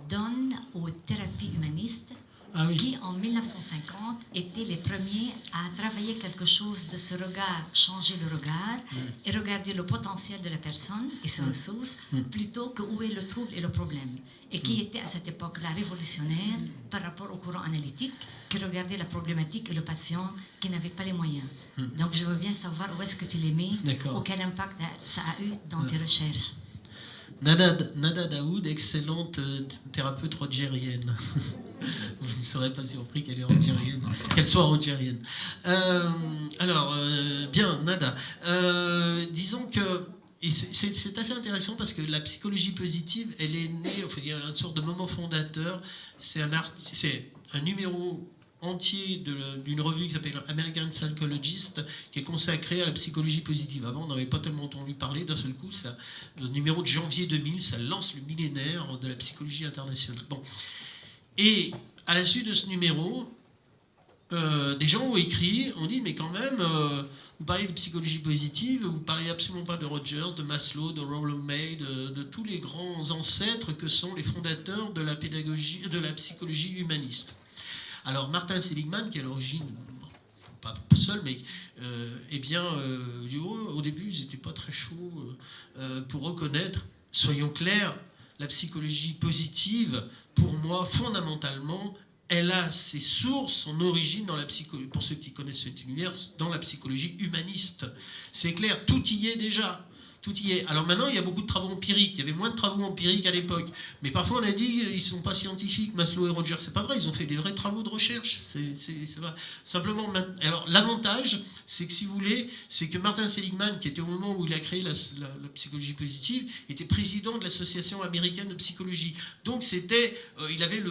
donnes aux thérapies humanistes Ah oui. qui en 1950 étaient les premiers à travailler quelque chose de ce regard, changer le regard et regarder le potentiel de la personne et ses ressources plutôt que où est le trouble et le problème. Et qui était à cette époque-là révolutionnaire par rapport au courant analytique qui regardait la problématique et le patient qui n'avait pas les moyens. Donc je veux bien savoir où est-ce que tu les mets, D'accord. ou quel impact ça a eu dans tes recherches. Nada Daoud, excellente thérapeute rogérienne. Vous ne serez pas surpris qu'elle est rogérienne, qu'elle soit rogérienne. Bien, Nada. Disons que et c'est assez intéressant parce que la psychologie positive, elle est née, enfin, il y a une sorte de moment fondateur. C'est un numéro entier d'une revue qui s'appelle American Psychologist, qui est consacrée à la psychologie positive. Avant, on n'avait pas tellement entendu parler. D'un seul coup, le numéro de janvier 2000, ça lance le millénaire de la psychologie internationale. Bon. Et à la suite de ce numéro, des gens ont écrit, ont dit, mais quand même, vous parlez de psychologie positive, vous parlez absolument pas de Rogers, de Maslow, de Rollo May, de tous les grands ancêtres que sont les fondateurs de la pédagogie, de la psychologie humaniste. Alors Martin Seligman, qui est à l'origine, pas seul, mais au début, ils n'étaient pas très chauds pour reconnaître, soyons clairs, la psychologie positive, pour moi, fondamentalement, elle a ses sources, son origine dans la psychologie, pour ceux qui connaissent cet univers, dans la psychologie humaniste. C'est clair, tout y est déjà. Tout y est. Alors maintenant, il y a beaucoup de travaux empiriques. Il y avait moins de travaux empiriques à l'époque. Mais parfois, on a dit ils ne sont pas scientifiques, Maslow et Rogers. C'est pas vrai, ils ont fait des vrais travaux de recherche. C'est vrai. Simplement, alors l'avantage, c'est que si vous voulez, c'est que Martin Seligman, qui était au moment où il a créé la psychologie positive, était président de l'association américaine de psychologie. Donc il avait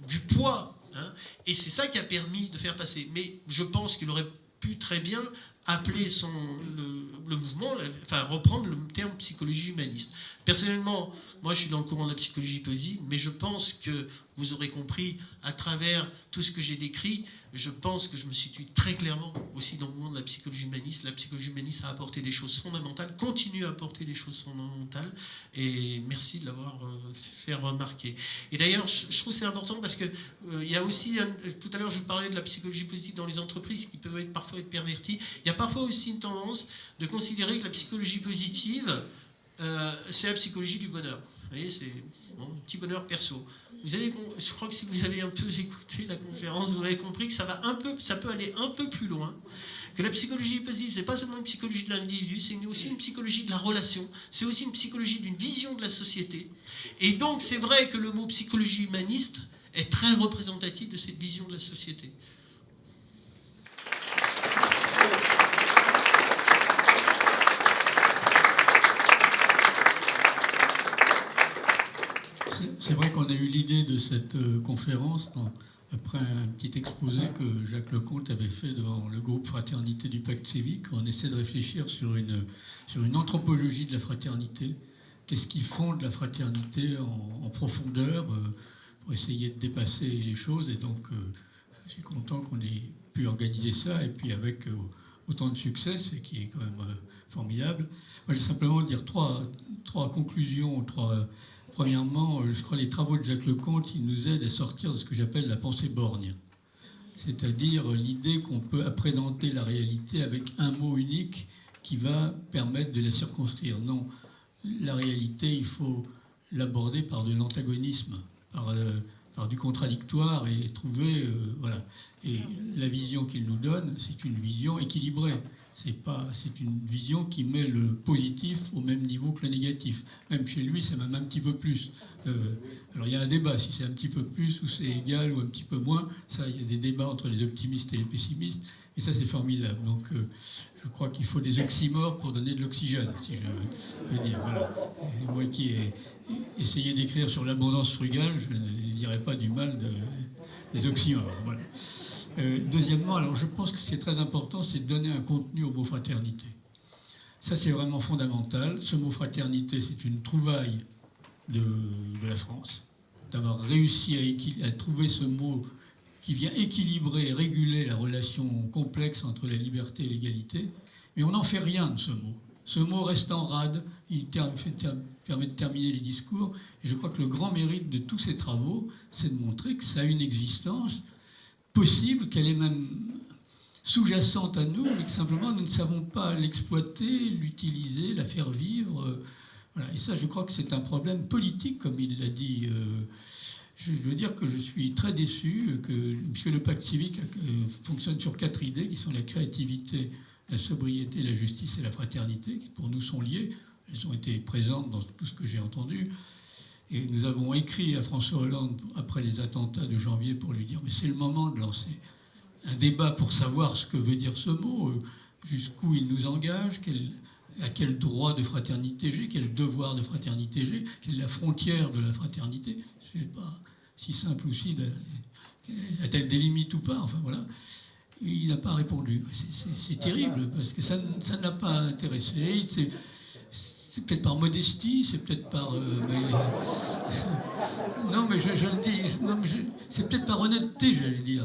du poids. Hein, et c'est ça qui a permis de faire passer. Mais je pense qu'il aurait pu très bien appeler le mouvement, reprendre le terme psychologie humaniste. Personnellement, moi je suis dans le courant de la psychologie positive, mais je pense que vous aurez compris à travers tout ce que j'ai décrit, je pense que je me situe très clairement aussi dans le monde de la psychologie humaniste. La psychologie humaniste a apporté des choses fondamentales, continue à apporter des choses fondamentales, et merci de l'avoir fait remarquer. Et d'ailleurs, je trouve que c'est important parce que il y a aussi, tout à l'heure je vous parlais de la psychologie positive dans les entreprises qui peuvent parfois être perverties. Il y a parfois aussi une tendance de considérer que la psychologie positive, c'est la psychologie du bonheur. Vous voyez, c'est un petit bonheur perso. Je crois que si vous avez un peu écouté la conférence, vous avez compris que ça peut aller un peu plus loin. Que la psychologie positive, c'est pas seulement une psychologie de l'individu, c'est aussi une psychologie de la relation, c'est aussi une psychologie d'une vision de la société. Et donc, c'est vrai que le mot psychologie humaniste est très représentatif de cette vision de la société. C'est vrai qu'on a eu l'idée de cette conférence après un petit exposé que Jacques Lecomte avait fait devant le groupe Fraternité du Pacte Civique. On essaie de réfléchir sur une anthropologie de la fraternité. Qu'est-ce qui fonde la fraternité en profondeur pour essayer de dépasser les choses. Et donc, je suis content qu'on ait pu organiser ça, et puis avec autant de succès, ce qui est quand même formidable. Moi, je vais simplement dire trois conclusions. Premièrement, je crois que les travaux de Jacques Lecomte, ils nous aident à sortir de ce que j'appelle la pensée borgne. C'est-à-dire l'idée qu'on peut appréhender la réalité avec un mot unique qui va permettre de la circonscrire. Non, la réalité, il faut l'aborder par de l'antagonisme, par du contradictoire, et trouver... voilà. Et la vision qu'il nous donne, c'est une vision équilibrée. C'est une vision qui met le positif au même niveau que le négatif. Même chez lui, c'est même un petit peu plus. Alors il y a un débat, si c'est un petit peu plus, ou c'est égal, ou un petit peu moins. Ça, il y a des débats entre les optimistes et les pessimistes, et ça, c'est formidable. Donc je crois qu'il faut des oxymores pour donner de l'oxygène, si je veux dire. Voilà. Et moi qui ai essayé d'écrire sur l'abondance frugale, je ne dirais pas du mal des oxymores. Voilà. Deuxièmement, alors je pense que c'est très important, c'est de donner un contenu au mot fraternité. Ça, c'est vraiment fondamental. Ce mot fraternité, c'est une trouvaille de la France, d'avoir réussi à trouver ce mot qui vient équilibrer et réguler la relation complexe entre la liberté et l'égalité. Mais on n'en fait rien de ce mot. Ce mot reste en rade, il permet de terminer les discours. Et je crois que le grand mérite de tous ces travaux, c'est de montrer que ça a une existence possible, qu'elle est même sous-jacente à nous, mais que simplement nous ne savons pas l'exploiter, l'utiliser, la faire vivre. Voilà. Et ça, je crois que c'est un problème politique, comme il l'a dit. Je veux dire que je suis très déçu, puisque le pacte civique fonctionne sur 4 idées, qui sont la créativité, la sobriété, la justice et la fraternité, qui pour nous sont liées. Elles ont été présentes dans tout ce que j'ai entendu. Et nous avons écrit à François Hollande, après les attentats de janvier, pour lui dire « mais c'est le moment de lancer un débat pour savoir ce que veut dire ce mot, jusqu'où il nous engage, à quel droit de fraternité j'ai, quel devoir de fraternité j'ai, quelle est la frontière de la fraternité. Ce n'est pas si simple aussi, a-t-elle des limites ou pas, enfin voilà. Il n'a pas répondu. C'est terrible, parce que ça ne l'a pas intéressé. C'est peut-être par modestie, c'est peut-être par... non, mais je le dis, c'est peut-être par honnêteté, j'allais dire.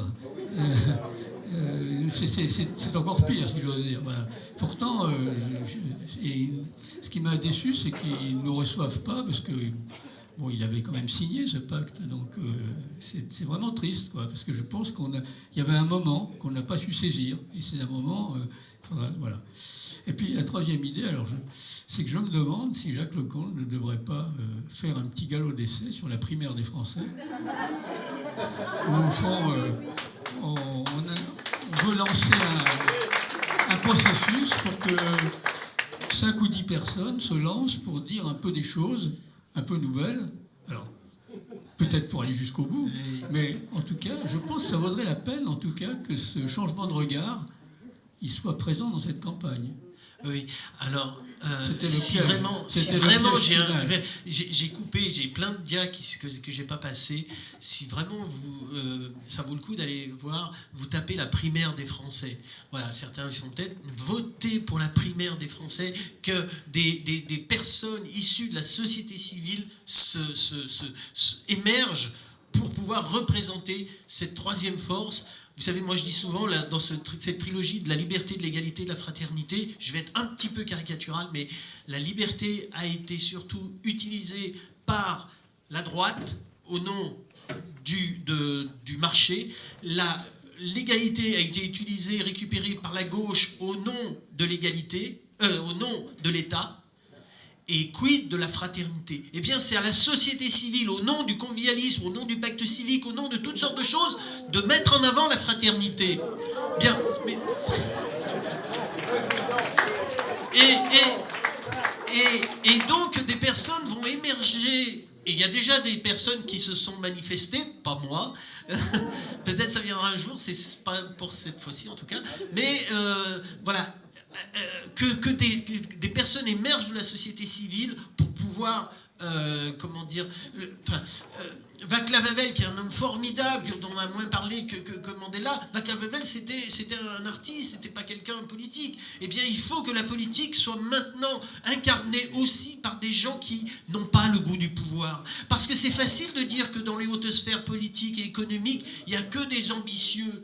C'est encore pire, si j'ose dire. Voilà. Pourtant, ce qui m'a déçu, c'est qu'ils ne nous reçoivent pas, parce que bon, il avait quand même signé ce pacte, donc c'est vraiment triste, quoi, parce que je pense qu'il y avait un moment qu'on n'a pas su saisir, et c'est un moment, voilà. Et puis la troisième idée, c'est que je me demande si Jacques Leconte ne devrait pas faire un petit galop d'essai sur la primaire des Français, où au fond, on veut lancer un processus pour que 5 ou 10 personnes se lancent pour dire un peu des choses un peu nouvelles. Alors, peut-être pour aller jusqu'au bout, mais en tout cas, je pense que ça vaudrait la peine, en tout cas, que ce changement de regard, il soit présent dans cette campagne. Oui, alors, si vraiment j'ai coupé, j'ai plein de dias que j'ai pas passé. Si vraiment ça vaut le coup d'aller voir, vous tapez la primaire des Français. Voilà, certains sont peut-être votés pour la primaire des Français, que des personnes issues de la société civile émergent pour pouvoir représenter cette troisième force. Vous savez, moi je dis souvent, là, dans cette trilogie de la liberté, de l'égalité, de la fraternité, je vais être un petit peu caricatural, mais la liberté a été surtout utilisée par la droite au nom du marché. L'égalité a été utilisée, récupérée par la gauche au nom de l'égalité, au nom de l'État. Et quid de la fraternité? Eh bien, c'est à la société civile, au nom du convivialisme, au nom du pacte civique, au nom de toutes sortes de choses, de mettre en avant la fraternité. Bien, mais... Et donc, des personnes vont émerger, et il y a déjà des personnes qui se sont manifestées, pas moi, peut-être ça viendra un jour, c'est pas pour cette fois-ci en tout cas, mais voilà. Que des personnes émergent de la société civile pour pouvoir, comment dire, Václav Havel, qui est un homme formidable, dont on a moins parlé que Mandela. Václav Havel, c'était un artiste, c'était pas quelqu'un politique. Eh bien, il faut que la politique soit maintenant incarnée aussi par des gens qui n'ont pas le goût du pouvoir. Parce que c'est facile de dire que dans les hautes sphères politiques et économiques, il n'y a que des ambitieux,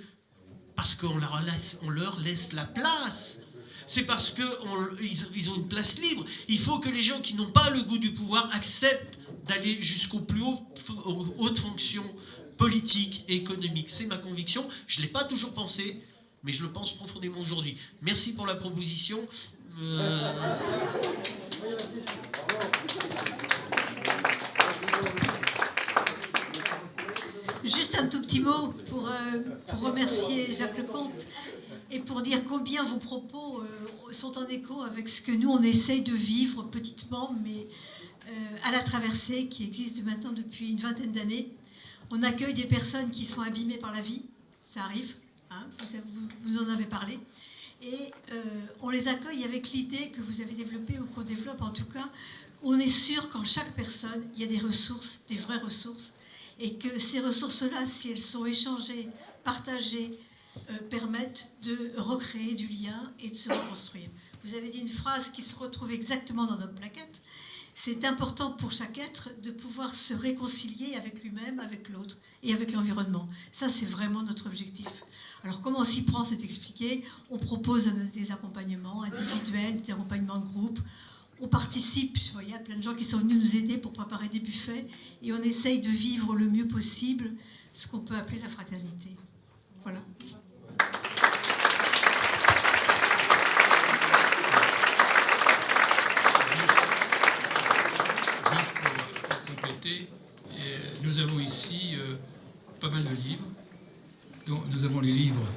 parce qu'on leur laisse la place. C'est parce qu'ils ont une place libre. Il faut que les gens qui n'ont pas le goût du pouvoir acceptent d'aller jusqu'aux plus hautes fonctions politiques et économiques. C'est ma conviction. Je ne l'ai pas toujours pensé, mais je le pense profondément aujourd'hui. Merci pour la proposition. Juste un tout petit mot pour remercier Jacques Leconte et pour dire combien vos propos sont en écho avec ce que nous, on essaye de vivre petitement, mais à la traversée qui existe maintenant depuis une vingtaine d'années. On accueille des personnes qui sont abîmées par la vie, ça arrive, hein, vous en avez parlé, et on les accueille avec l'idée que vous avez développée ou qu'on développe en tout cas. On est sûr qu'en chaque personne, il y a des ressources, des vraies ressources, et que ces ressources-là, si elles sont échangées, partagées, permettent de recréer du lien et de se reconstruire. Vous avez dit une phrase qui se retrouve exactement dans notre plaquette. C'est important pour chaque être de pouvoir se réconcilier avec lui-même, avec l'autre et avec l'environnement. Ça, c'est vraiment notre objectif. Alors comment on s'y prend, c'est expliqué. On propose des accompagnements individuels, des accompagnements de groupe. On participe, il y a plein de gens qui sont venus nous aider pour préparer des buffets et on essaye de vivre le mieux possible ce qu'on peut appeler la fraternité. Voilà. Juste pour compléter, nous avons ici pas mal de livres. Donc, nous avons les livres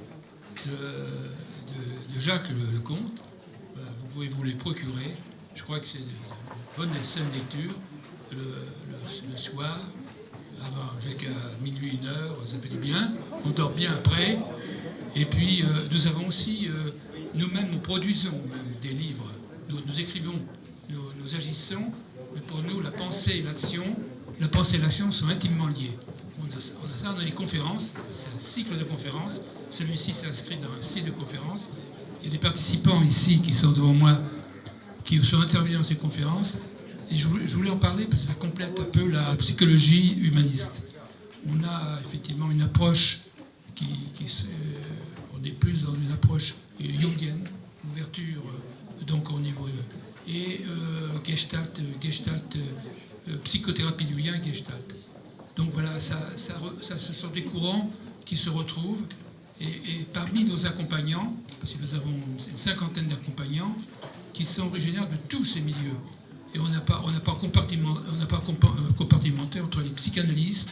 de Jacques Lecomte. Vous pouvez vous les procurer. Je crois que c'est une bonne et saine lecture le soir, jusqu'à minuit, 1h, ça fait du bien. On dort bien après. Et puis, nous avons aussi, nous-mêmes, nous produisons des livres. Nous écrivons, nous agissons. Mais pour nous, la pensée et l'action sont intimement liées. On a ça dans les conférences, c'est un cycle de conférences. Celui-ci s'inscrit dans un cycle de conférences. Et les participants ici qui sont devant moi, qui sont intervenus dans ces conférences, et je voulais en parler parce que ça complète un peu la psychologie humaniste. On a effectivement une approche on est plus dans une approche jungienne, ouverture donc au niveau et Gestalt, psychothérapie du lien, Gestalt. Donc voilà, ce sont des courants qui se retrouvent et parmi nos accompagnants, parce que nous avons une 50aine d'accompagnants qui sont originaires de tous ces milieux. Et on n'a pas compartimenté entre les psychanalystes,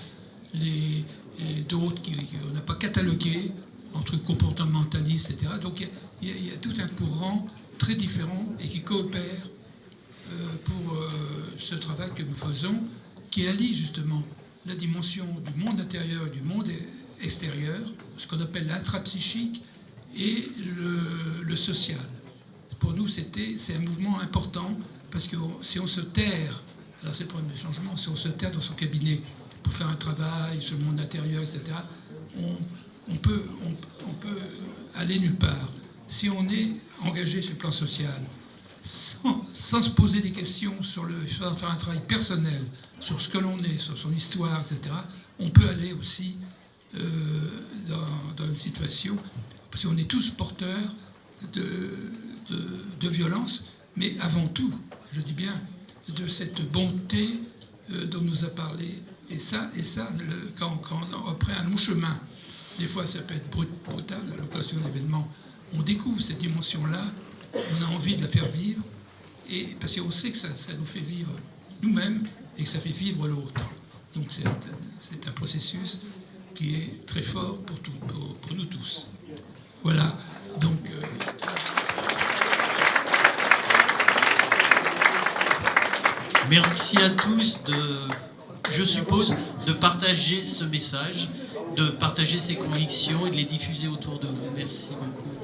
d'autres, on n'a pas catalogué entre comportementalistes, etc. Donc il y a tout un courant très différent et qui coopère pour ce travail que nous faisons, qui allie justement la dimension du monde intérieur et du monde extérieur, ce qu'on appelle l'intrapsychique et le social. Pour nous, c'est un mouvement important, parce que si on se terre, alors c'est le problème du changement, si on se terre dans son cabinet pour faire un travail sur le monde intérieur, etc., on peut aller nulle part. Si on est engagé sur le plan social, sans se poser des questions sur faire un travail personnel, sur ce que l'on est, sur son histoire, etc., on peut aller aussi dans une situation, parce qu'on est tous porteurs de violence, mais avant tout, je dis bien, de cette bonté dont nous a parlé. Et ça quand on reprend un long chemin, des fois ça peut être brutal à l'occasion d'événements, on découvre cette dimension-là, on a envie de la faire vivre, et parce qu'on sait que ça nous fait vivre nous-mêmes et que ça fait vivre l'autre. Donc c'est un processus qui est très fort pour nous tous. Voilà, donc... Merci à tous je suppose, de partager ce message, de partager ces convictions et de les diffuser autour de vous. Merci beaucoup.